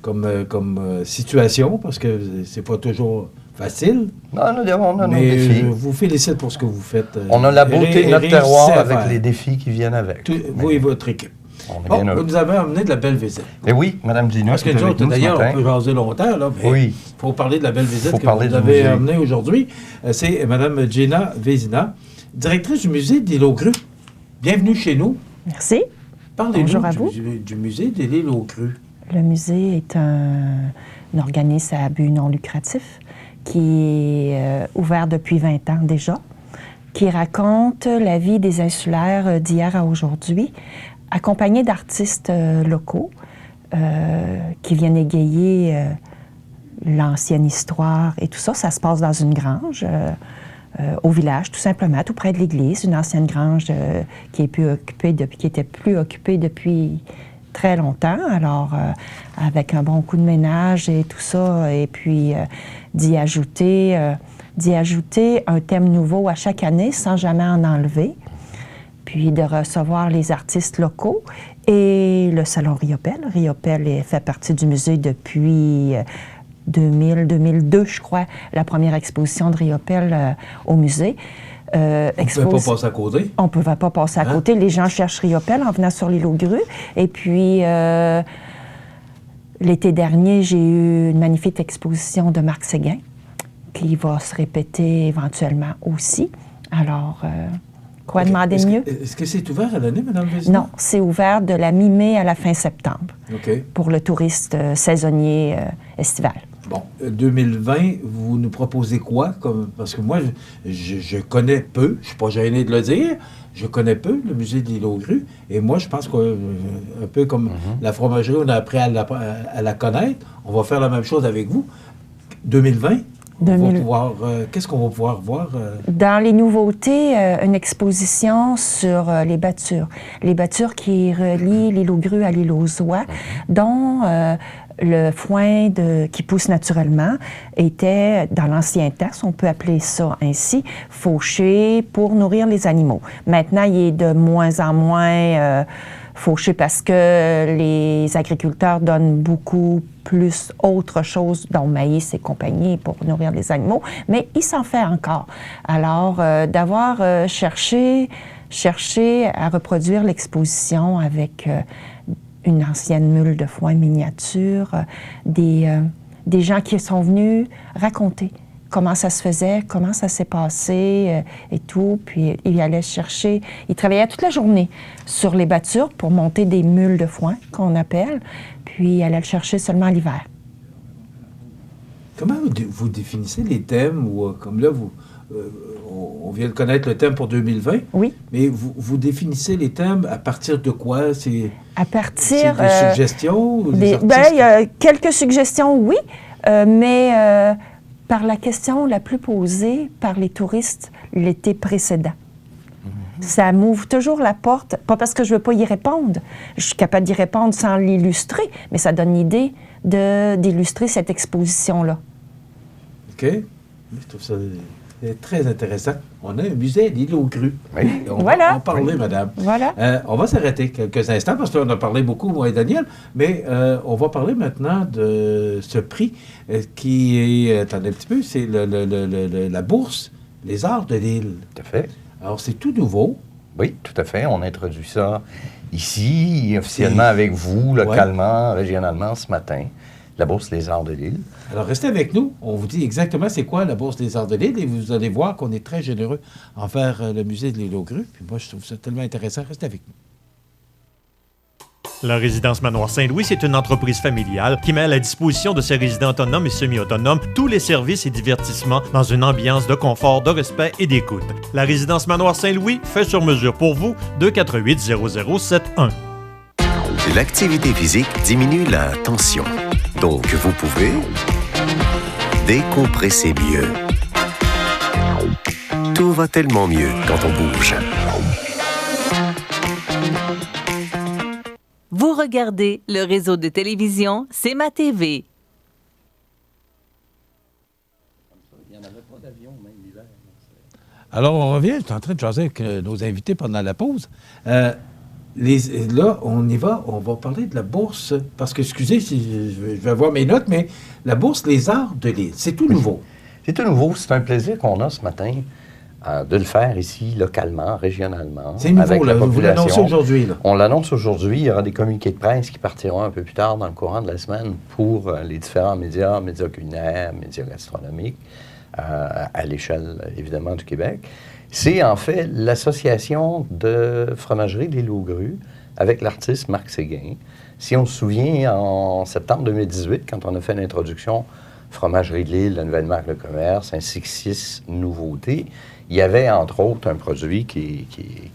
comme situation, parce que c'est pas toujours facile. Non, on a nos mais défis. Je vous félicite pour ce que vous faites. On a la beauté de notre terroir avec les défis qui viennent avec. Vous et votre équipe. Vous nous avez amené de la belle visite. Mais oui, Mme Gina. Parce que nous autres, d'ailleurs, on peut jaser longtemps, là, mais oui. Il faut parler de la belle visite que vous avez amenée aujourd'hui. C'est Mme Gina Vézina, directrice du musée des Îles aux Crues. Bienvenue chez nous. Merci. Parlez-nous du musée des Îles aux Crues. Le musée est un organisme à but non lucratif qui est ouvert depuis 20 ans déjà, qui raconte la vie des insulaires d'hier à aujourd'hui, accompagné d'artistes locaux qui viennent égayer l'ancienne histoire et tout ça. Ça se passe dans une grange au village, tout simplement, tout près de l'église, une ancienne grange qui était plus occupée depuis très longtemps. Alors, avec un bon coup de ménage et tout ça, et puis d'y ajouter un thème nouveau à chaque année sans jamais en enlever, puis de recevoir les artistes locaux et le Salon Riopel. Riopel fait partie du musée depuis 2002, je crois, la première exposition de Riopel au musée. On ne pouvait pas passer à côté. On ne pouvait pas passer à côté. Les gens cherchent Riopel en venant sur l'île aux Grues. Et puis, l'été dernier, j'ai eu une magnifique exposition de Marc Séguin qui va se répéter éventuellement aussi. Alors, quoi demander de mieux? Est-ce que c'est ouvert à l'année, Mme Vézina? Non, c'est ouvert de la mi-mai à la fin septembre pour le touriste saisonnier estival. Bon, 2020, vous nous proposez quoi? Parce que moi, je connais peu, je ne suis pas gêné de le dire, je connais peu le musée de l'Île aux Grues, et moi, je pense qu'un peu comme la fromagerie, on a appris à la connaître, on va faire la même chose avec vous. 2020, qu'est-ce qu'on va pouvoir voir? Dans les nouveautés, une exposition sur les battures. Les battures qui relient l'île aux Grues à l'île aux Oies, dont le foin qui pousse naturellement était, dans l'ancien temps, si on peut appeler ça ainsi, fauché pour nourrir les animaux. Maintenant, il est de moins en moins fauché parce que les agriculteurs donnent beaucoup plus autre chose, dont maïs et compagnie, pour nourrir les animaux, mais il s'en fait encore. Alors, d'avoir cherché à reproduire l'exposition avec une ancienne mule de foin miniature, des gens qui sont venus raconter comment ça se faisait, comment ça s'est passé et tout. Puis il allait chercher, il travaillait toute la journée sur les battures pour monter des mules de foin, qu'on appelle, puis il allait le chercher seulement l'hiver. Comment vous définissez les thèmes, ou comme là, on vient de connaître le thème pour 2020. Oui. Mais vous définissez les thèmes à partir de quoi? C'est à partir des suggestions? Il y a quelques suggestions, oui, mais par la question la plus posée par les touristes l'été précédent. Ça m'ouvre toujours la porte, pas parce que je ne veux pas y répondre. Je suis capable d'y répondre sans l'illustrer, mais ça donne l'idée d'illustrer cette exposition-là. OK. Je trouve ça très intéressant. On a un musée à l'île aux grues. Oui. On va en parler, madame. Voilà. On va s'arrêter quelques instants, parce qu'on a parlé beaucoup, moi et Daniel, mais on va parler maintenant de ce prix qui est, attendez un petit peu, c'est la bourse Les Arts de l'île. Tout à fait. Alors, c'est tout nouveau. Oui, tout à fait. On introduit ça ici, officiellement avec vous, localement, régionalement, ce matin. La Bourse des Arts de l'île. Alors, restez avec nous. On vous dit exactement c'est quoi la Bourse des Arts de l'île et vous allez voir qu'on est très généreux envers le musée de l'île aux grues. Puis moi, je trouve ça tellement intéressant. Restez avec nous. La Résidence Manoir Saint-Louis, c'est une entreprise familiale qui met à la disposition de ses résidents autonomes et semi-autonomes tous les services et divertissements dans une ambiance de confort, de respect et d'écoute. La Résidence Manoir Saint-Louis fait sur mesure pour vous, 248-0071. L'activité physique diminue la tension. Donc, vous pouvez décompresser mieux. Tout va tellement mieux quand on bouge. Vous regardez le réseau de télévision C'est ma TV. Alors, on revient. Je suis en train de jaser avec nos invités pendant la pause. Là, on y va. On va parler de la bourse. Parce que, excusez si je vais avoir mes notes, mais la bourse Les Arts de l'île, c'est tout nouveau. C'est tout nouveau. C'est un plaisir qu'on a ce matin de le faire ici, localement, régionalement. C'est nouveau, là. Vous l'annoncez aujourd'hui, là. On l'annonce aujourd'hui. Il y aura des communiqués de presse qui partiront un peu plus tard dans le courant de la semaine pour les différents médias culinaires, médias gastronomiques, à l'échelle, évidemment, du Québec. C'est en fait l'association de fromagerie de l'île aux grues avec l'artiste Marc Séguin. Si on se souvient, en septembre 2018, quand on a fait l'introduction Fromagerie de l'île, la nouvelle marque de commerce, ainsi que 6 nouveautés, il y avait entre autres un produit qui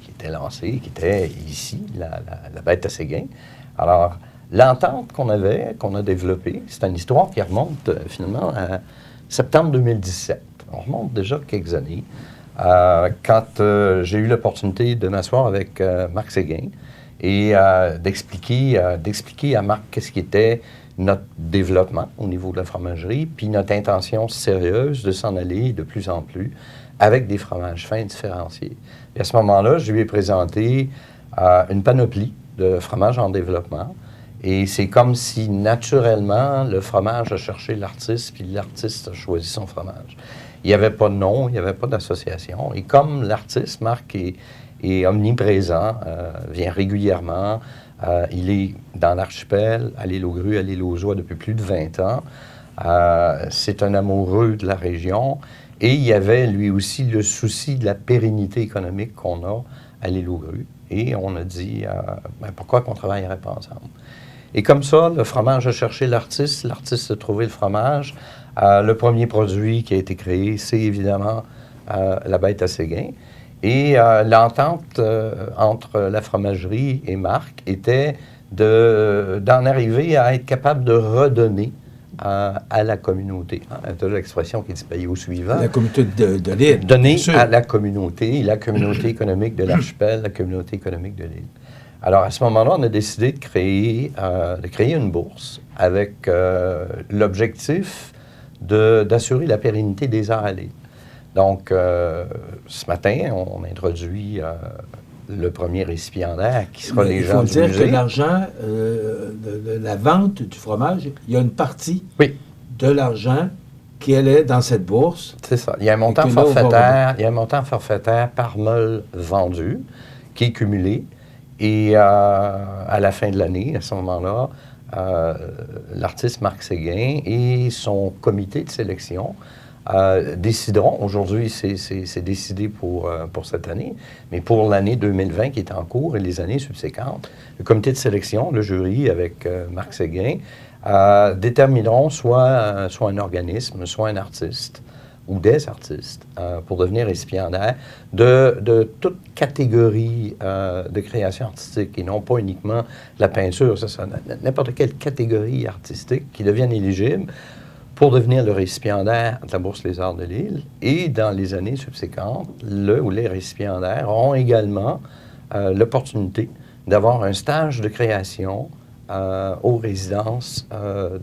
était lancé, qui était ici, la bête à Séguin. Alors, l'entente qu'on a développée, c'est une histoire qui remonte finalement à septembre 2017. On remonte déjà quelques années. Quand j'ai eu l'opportunité de m'asseoir avec Marc Séguin et d'expliquer à Marc qu'est-ce qui était notre développement au niveau de la fromagerie, puis notre intention sérieuse de s'en aller de plus en plus avec des fromages fins différenciés. Et à ce moment-là, je lui ai présenté une panoplie de fromages en développement. Et c'est comme si, naturellement, le fromage a cherché l'artiste, puis l'artiste a choisi son fromage. Il n'y avait pas de nom, il n'y avait pas d'association. Et comme l'artiste, Marc, est omniprésent, vient régulièrement, il est dans l'archipel, à l'île aux grues, à l'île aux oies depuis plus de 20 ans. C'est un amoureux de la région. Et il y avait, lui aussi, le souci de la pérennité économique qu'on a à l'île aux grues. Et on a dit, pourquoi qu'on ne travaillerait pas ensemble? Et comme ça, le fromage a cherché l'artiste a trouvé le fromage. Le premier produit qui a été créé, c'est évidemment la bête à Séguin. Et l'entente entre la fromagerie et Marc était d'en arriver à être capable de redonner à la communauté. Tu as l'expression qui dit payer au suivant. La communauté de l'île. Donner à la communauté économique de l'archipel, la communauté économique de l'île. Alors, à ce moment-là, on a décidé de créer une bourse avec l'objectif d'assurer la pérennité des arts à l'île. Donc, ce matin, on introduit le premier récipiendaire qui sera les gens du musée. Il faut dire que l'argent de la vente du fromage, il y a une partie de l'argent qui est dans cette bourse. C'est ça. Il y a un montant forfaitaire, par meuble vendu qui est cumulé. Et à la fin de l'année, à ce moment-là, l'artiste Marc Séguin et son comité de sélection décideront, aujourd'hui c'est décidé pour cette année, mais pour l'année 2020 qui est en cours et les années subséquentes, le comité de sélection, le jury avec Marc Séguin, détermineront soit un organisme, soit un artiste ou des artistes pour devenir récipiendaires de toute catégorie de création artistique et non pas uniquement la peinture, ça n'importe quelle catégorie artistique qui devienne éligible pour devenir le récipiendaire de la Bourse Les Arts de l'Île. Et dans les années subséquentes, le ou les récipiendaires auront également l'opportunité d'avoir un stage de création aux résidences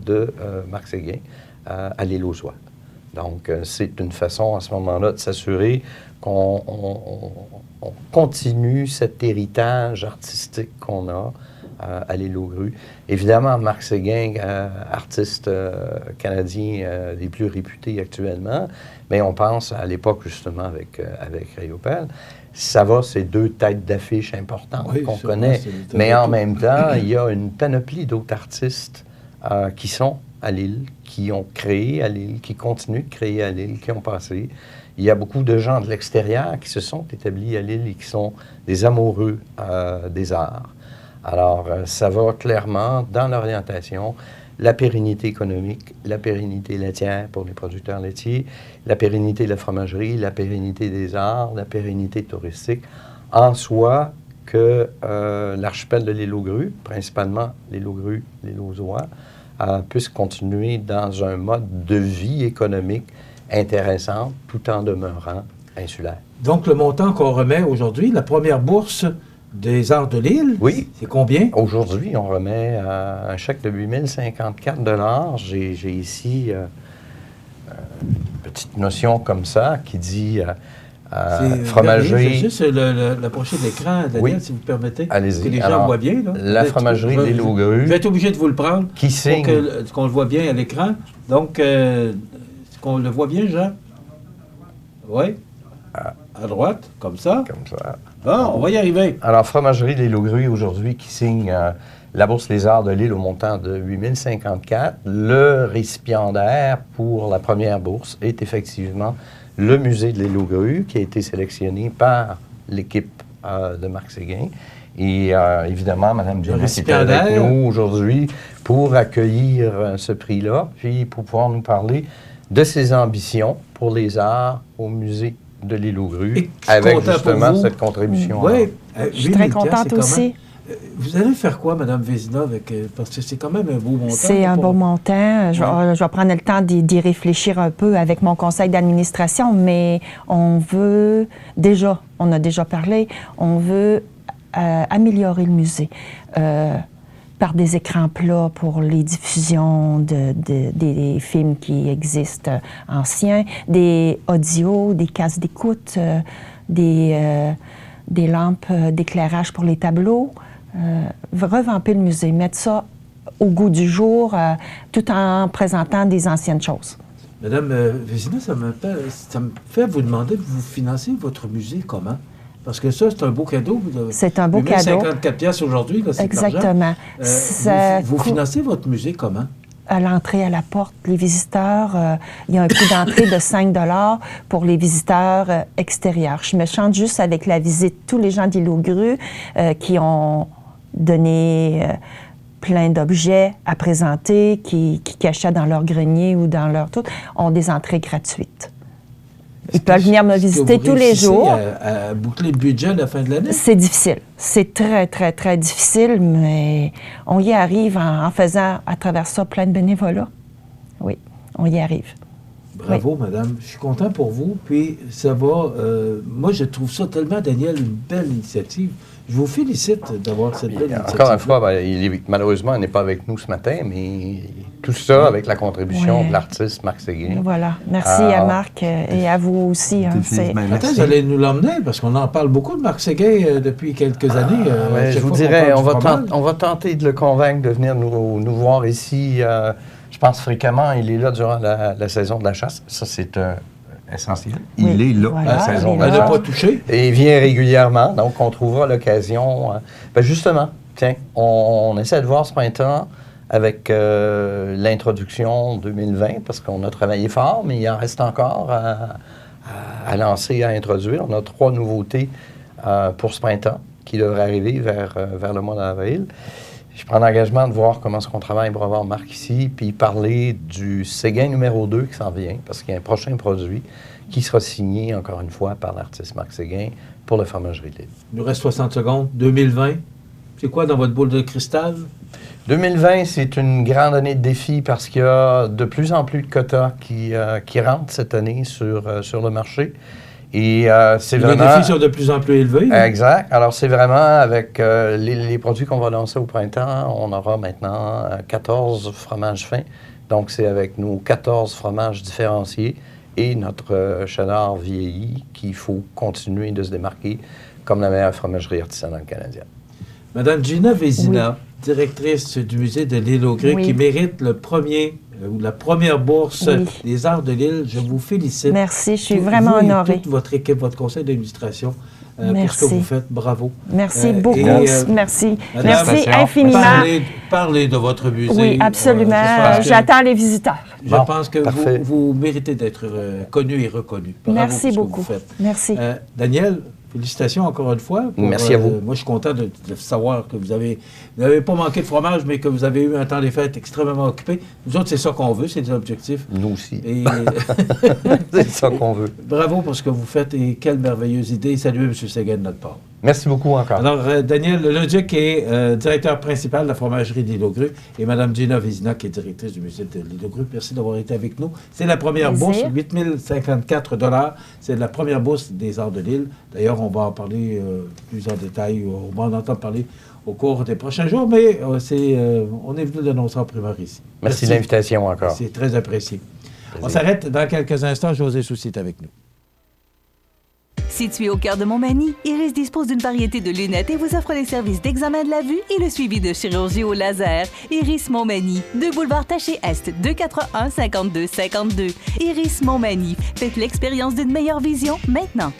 de Marc Séguin à l'Île aux Oies. Donc, c'est une façon, à ce moment-là, de s'assurer qu'on continue cet héritage artistique qu'on a à l'Île aux Grues. Évidemment, Marc Séguin, artiste canadien des plus réputés actuellement, mais on pense à l'époque, justement, avec Réopel. Ça va, c'est deux têtes d'affiche importantes qu'on connaît. Mais en même temps, il y a une panoplie d'autres artistes qui sont à l'île, qui ont créé à l'île, qui continuent de créer à l'île, qui ont passé. Il y a beaucoup de gens de l'extérieur qui se sont établis à l'île et qui sont des amoureux des arts. Alors, ça va clairement dans l'orientation, la pérennité économique, la pérennité laitière pour les producteurs laitiers, la pérennité de la fromagerie, la pérennité des arts, la pérennité touristique, en soi que l'archipel de l'Île aux Grues, principalement l'Île aux Grues, l'Île aux Oies, puisse continuer dans un mode de vie économique intéressant tout en demeurant insulaire. Donc, le montant qu'on remet aujourd'hui, la première bourse des Arts de l'Île, c'est combien? Aujourd'hui, on remet un chèque de 8 054 $. J'ai ici une petite notion comme ça qui dit fromagerie. C'est juste l'approcher de l'écran, Daniel, si vous permettez. Allez-y. Que les gens voient bien. Là. La fromagerie de l'Île aux Grues. Je vais être obligé de vous le prendre qui signe. Pour qu'on le voit bien à l'écran. Donc, qu'on le voit bien, Jean? Oui. À droite, comme ça. Comme ça. Bon, on va y arriver. Alors, Fromagerie de l'Île aux Grues, aujourd'hui, qui signe la Bourse Les Arts de l'Île au montant de 8 054. Le récipiendaire pour la première bourse est effectivement le musée de l'Île aux Grues, qui a été sélectionné par l'équipe de Marc Séguin. Et évidemment, Mme Jenny est avec nous aujourd'hui pour accueillir ce prix-là, puis pour pouvoir nous parler de ses ambitions pour les arts au musée de l'Île aux Grues, avec justement cette contribution. Oui, je suis très contente aussi. Vous allez faire quoi, Mme Vézina, parce que c'est quand même un beau montant. C'est un beau montant. Je vais prendre le temps d'y réfléchir un peu avec mon conseil d'administration, mais on a déjà parlé, on veut améliorer le musée par des écrans plats pour les diffusions des films qui existent anciens, des audios, des cases d'écoute, des lampes d'éclairage pour les tableaux. Revamper le musée, mettre ça au goût du jour, tout en présentant des anciennes choses. Madame Vézina, ça me fait vous demander de vous financer votre musée comment? Parce que ça, c'est un beau cadeau. C'est un beau cadeau. 54 piastres aujourd'hui, c'est exactement. Vous financez votre musée comment? À l'entrée, à la porte, les visiteurs, il y a un coût d'entrée de 5 $ pour les visiteurs extérieurs. Je me chante juste avec la visite. Tous les gens d'Île aux Grues qui ont donné plein d'objets à présenter, qui cachaient dans leur grenier ou dans leur tout, ont des entrées gratuites. Ils peuvent venir me visiter tous les jours. À boucler le budget à la fin de l'année? C'est difficile. C'est très, très, très difficile, mais on y arrive en faisant à travers ça plein de bénévolat. Oui, on y arrive. Bravo, madame. Je suis content pour vous. Puis ça va... moi, je trouve ça tellement, Daniel, une belle initiative. Je vous félicite d'avoir cette belle initiative. Encore une fois, malheureusement, il n'est pas avec nous ce matin, mais tout ça avec la contribution de l'artiste Marc Séguin. Voilà. Merci à Marc et à vous aussi. Attends, vous allez nous l'emmener, parce qu'on en parle beaucoup de Marc Séguin depuis quelques années. Je vous dirais, on va tenter de le convaincre de venir nous voir ici. Je pense fréquemment, il est là durant la saison de la chasse. Ça, c'est essentiel. Il est là la saison de la chasse. Il n'a pas touché. Et il vient régulièrement, donc on trouvera l'occasion. Justement, tiens, on essaie de voir ce printemps avec l'introduction 2020, parce qu'on a travaillé fort, mais il en reste encore à lancer, à introduire. On a 3 nouveautés pour ce printemps qui devraient arriver vers le mois d'avril. Je prends l'engagement de voir comment est-ce qu'on travaille pour avoir Marc ici, puis parler du Séguin numéro 2 qui s'en vient, parce qu'il y a un prochain produit qui sera signé, encore une fois, par l'artiste Marc Séguin pour la fromagerie de l'île. Il nous reste 60 secondes. 2020, c'est quoi dans votre boule de cristal? 2020, c'est une grande année de défi parce qu'il y a de plus en plus de quotas qui rentrent cette année sur le marché. Et c'est vraiment... Les défis sont de plus en plus élevés. Exact. Alors, c'est vraiment avec les produits qu'on va lancer au printemps, on aura maintenant 14 fromages fins. Donc, c'est avec nos 14 fromages différenciés et notre cheddar vieilli qu'il faut continuer de se démarquer comme la meilleure fromagerie artisanale canadienne. Madame Gina Vézina, directrice du musée de l'Île aux Grès, qui mérite la première bourse des Arts de l'Île. Je vous félicite. Merci, je suis vraiment honorée. Toute votre équipe, votre conseil d'administration, pour ce que vous faites. Bravo. Merci beaucoup. Merci. Madame, Merci infiniment. Parlez de votre musée. Oui, absolument. J'attends les visiteurs. Je pense que vous méritez d'être connu et reconnu. Bravo. Merci beaucoup. Pour ce que vous faites. Merci. Daniel, félicitations encore une fois. Merci à vous. Moi, je suis content de savoir que vous n'avez pas manqué de fromage, mais que vous avez eu un temps des fêtes extrêmement occupé. Nous autres, c'est ça qu'on veut, c'est des objectifs. Nous aussi. Et c'est ça qu'on veut. Bravo pour ce que vous faites et quelle merveilleuse idée. Saluez M. Séguin de notre part. Merci beaucoup encore. Alors, Daniel Leduc est directeur principal de la fromagerie de l'Île aux Grès et Mme Gina Vézina qui est directrice du musée de l'Île aux Grès. Merci d'avoir été avec nous. C'est la première bourse, 8 054 $. C'est la première bourse des Arts de l'Île. D'ailleurs, on va en parler plus en détail. On va en entendre parler au cours des prochains jours, mais on est venu l'annoncer en primeur ici. Merci de l'invitation encore. C'est très apprécié. On s'arrête dans quelques instants. José Soucy est avec nous. Situé au cœur de Montmagny, Iris dispose d'une variété de lunettes et vous offre les services d'examen de la vue et le suivi de chirurgie au laser. Iris Montmagny, 2 boulevard Taché-Est, 241-5252. Iris Montmagny, faites l'expérience d'une meilleure vision maintenant.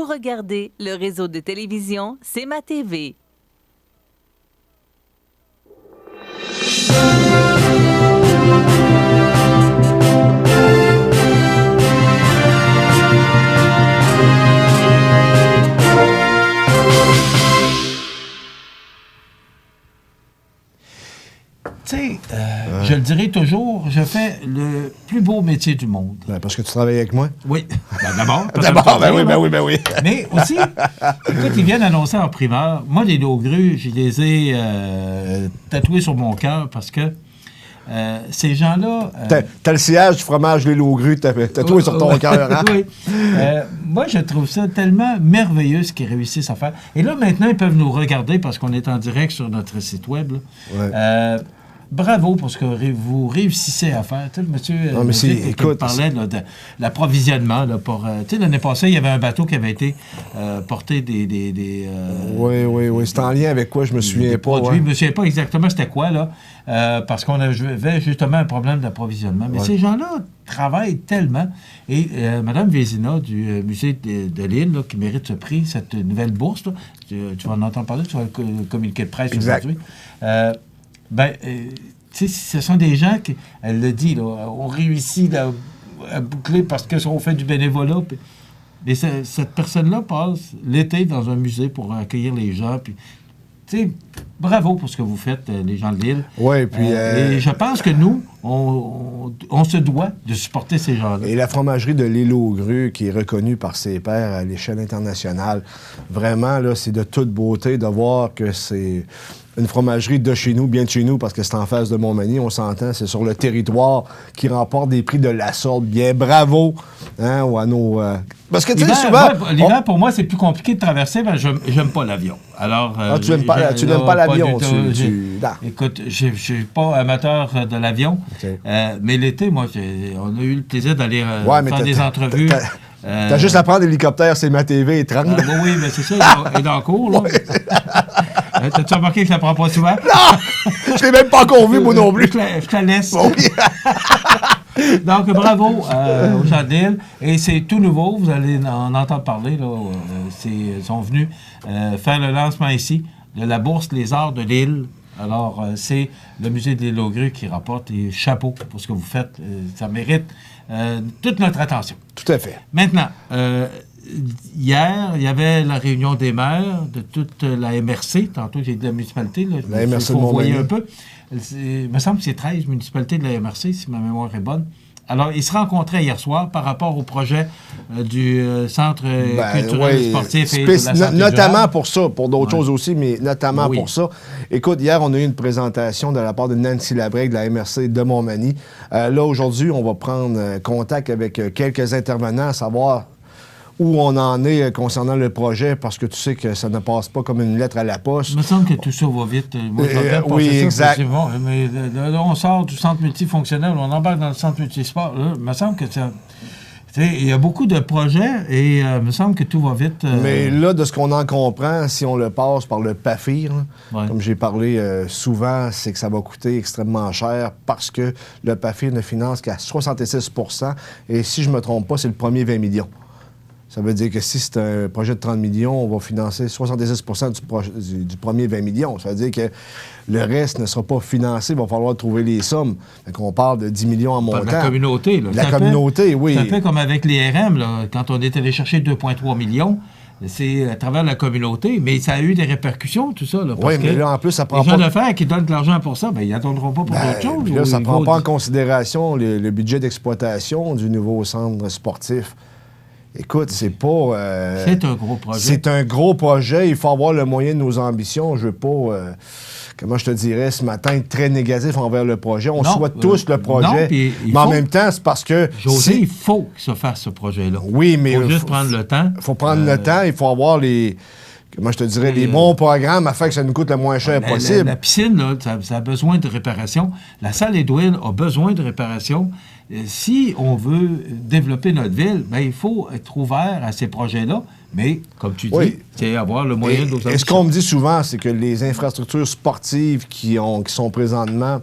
Regardez le réseau de télévision C'est ma TV. Tu sais, je le dirai toujours, je fais le plus beau métier du monde. Ben, parce que tu travailles avec moi? Oui. D'abord. Ben oui. Mais aussi, écoute, ils viennent annoncer en primeur. Moi, les Laugrus, je les ai tatoués sur mon cœur parce que ces gens-là... T'as le sillage du fromage Les Laugrus tatoué sur ton cœur, hein? Oui. Moi, je trouve ça tellement merveilleux ce qu'ils réussissent à faire. Et là, maintenant, ils peuvent nous regarder parce qu'on est en direct sur notre site web. Là. Bravo pour ce que vous réussissez à faire. Tu sais, le monsieur qui parlait là, de l'approvisionnement. Tu sais, l'année passée, il y avait un bateau qui avait été porté des oui. C'est en lien avec quoi? Je me souviens pas. Produits. Je ne me souviens pas exactement c'était quoi, là, parce qu'on avait justement un problème d'approvisionnement. Mais ces gens-là travaillent tellement. Et Mme Vézina du musée de l'Île, là, qui mérite ce prix, cette nouvelle bourse, là, tu vas en entendre parler sur le communiqué de presse aujourd'hui. Tu sais, ce sont des gens qui, elle le dit, là, ont réussi boucler parce qu'on fait du bénévolat. Mais cette personne-là passe l'été dans un musée pour accueillir les gens. Puis, tu sais, bravo pour ce que vous faites, les gens de l'île. Oui, puis... Et je pense que nous, on se doit de supporter ces gens-là. Et la fromagerie de l'île aux Grues, qui est reconnue par ses pairs à l'échelle internationale, vraiment, là, c'est de toute beauté de voir que c'est une fromagerie de chez nous, bien de chez nous, parce que c'est en face de Montmagny, on s'entend, c'est sur le territoire qui remporte des prix de la sorte. Bien, bravo à nos... Parce que, tu sais, souvent... L'hiver, pour moi, c'est plus compliqué de traverser, parce que j'aime pas l'avion. Alors... tu n'aimes pas l'avion, Écoute, je suis pas amateur de l'avion, okay. Mais l'été, moi, on a eu le plaisir d'aller faire des entrevues. T'as juste à prendre l'hélicoptère, c'est ma TV et 30. Oui, mais c'est ça, il est dans le cours, là. Ouais. T'as-tu remarqué que ça prend pas souvent? Non! Je l'ai même pas encore vu, moi non plus. Je te laisse. Bon. Donc, bravo aux gens de l'île. Et c'est tout nouveau, vous allez en entendre parler, là. Ils sont venus faire le lancement ici de la Bourse Les Arts de l'île. Alors, c'est le musée de l'île aux Grues qui rapporte et chapeau pour ce que vous faites. Ça mérite toute notre attention. Tout à fait. Maintenant, hier, il y avait la réunion des maires de toute la MRC. Tantôt, j'ai dit la municipalité. Là, la MRC de Montmagny. Un peu. Il me semble que c'est 13 municipalités de la MRC, si ma mémoire est bonne. Alors, ils se rencontraient hier soir par rapport au projet du centre culturel sportif et de la santé notamment durable. Pour ça, pour d'autres choses aussi, mais notamment pour ça. Écoute, hier, on a eu une présentation de la part de Nancy Labrègue de la MRC de Montmagny. Là, aujourd'hui, on va prendre contact avec quelques intervenants, à savoir où on en est concernant le projet, parce que tu sais que ça ne passe pas comme une lettre à la poste. Il me semble que tout ça va vite. Moi, oui, exact. Bon, mais là, on sort du centre multifonctionnel, on embarque dans le centre multisport. Là, il me semble que ça... Il y a beaucoup de projets et il me semble que tout va vite. Mais là, de ce qu'on en comprend, si on le passe par le PAFIR, comme j'ai parlé souvent, c'est que ça va coûter extrêmement cher parce que le PAFIR ne finance qu'à 66 %. Et si je ne me trompe pas, c'est le premier 20 millions. Ça veut dire que si c'est un projet de 30 millions, on va financer 70 % du premier 20 millions. Ça veut dire que le reste ne sera pas financé. Il va falloir trouver les sommes. Donc, on parle de 10 millions en montant. De la communauté. Là. La communauté, oui. C'est un peu comme avec les RM, là, quand on est allé chercher 2,3 millions. C'est à travers la communauté, mais ça a eu des répercussions, tout ça. Là, oui, mais là, en plus, ça prend les gens d'affaires qui donnent de l'argent pour ça, bien, ils n'attendront pas pour d'autres choses. Là, ça ne prend pas en considération le budget d'exploitation du nouveau centre sportif. Écoute, c'est pas... c'est un gros projet. C'est un gros projet. Il faut avoir le moyen de nos ambitions. Je veux pas... comment je te dirais, ce matin, être très négatif envers le projet. On souhaite tous le projet. Mais en même temps, c'est parce que... José, il faut que se fasse ce projet-là. Oui, mais... Il faut juste prendre le temps. Il faut prendre le temps. Il faut avoir les... Comment je te dirais, les bons programmes afin que ça nous coûte le moins cher possible. La piscine, là, ça a besoin de réparation. La salle Edwin a besoin de réparation. Si on veut développer notre ville, bien, il faut être ouvert à ces projets-là. Mais, comme tu dis, c'est avoir le moyen de... Et ce qu'on me dit souvent, c'est que les infrastructures sportives qui sont présentement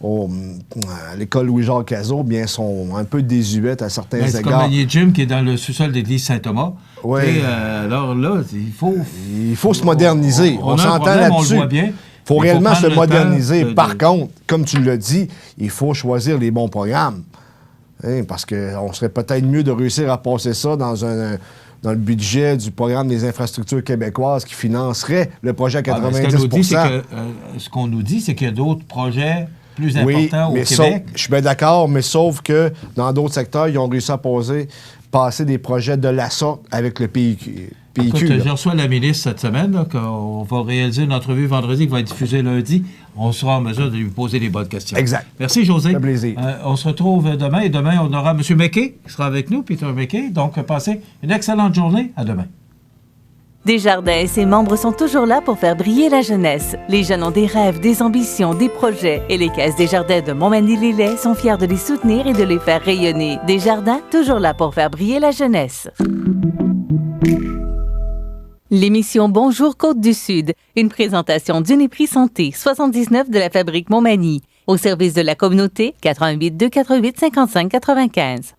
à l'école Louis-Jacques Cazot, bien, sont un peu désuètes à certains égards. C'est comme le gym qui est dans le sous-sol de l'église Saint-Thomas. Oui. Alors là, il faut se moderniser. On s'entend là-dessus. On le voit bien. Il faut réellement se moderniser. Par contre, comme tu l'as dit, il faut choisir les bons programmes. Hein, parce qu'on serait peut-être mieux de réussir à passer ça dans le budget du programme des infrastructures québécoises qui financerait le projet à 90 Ce qu'on nous dit, c'est qu'il y a d'autres projets plus importants au Québec. Je suis bien d'accord, mais sauf que dans d'autres secteurs, ils ont réussi à passer des projets de la sorte avec le PIQ. Écoute, je reçois la ministre cette semaine, là, qu'on va réaliser une entrevue vendredi qui va être diffusée lundi. On sera en mesure de lui poser les bonnes questions. Exact. Merci, José. Un plaisir. On se retrouve demain. Et demain, on aura M. McKay qui sera avec nous, Peter McKay. Donc, passez une excellente journée. À demain. Desjardins et ses membres sont toujours là pour faire briller la jeunesse. Les jeunes ont des rêves, des ambitions, des projets. Et les Caisses Desjardins de Montmagny-Lillet sont fiers de les soutenir et de les faire rayonner. Desjardins, toujours là pour faire briller la jeunesse. L'émission Bonjour Côte-du-Sud, une présentation d'Uniprix Santé, 79 de la Fabrique Montmagny, au service de la communauté, 88 248 55 95.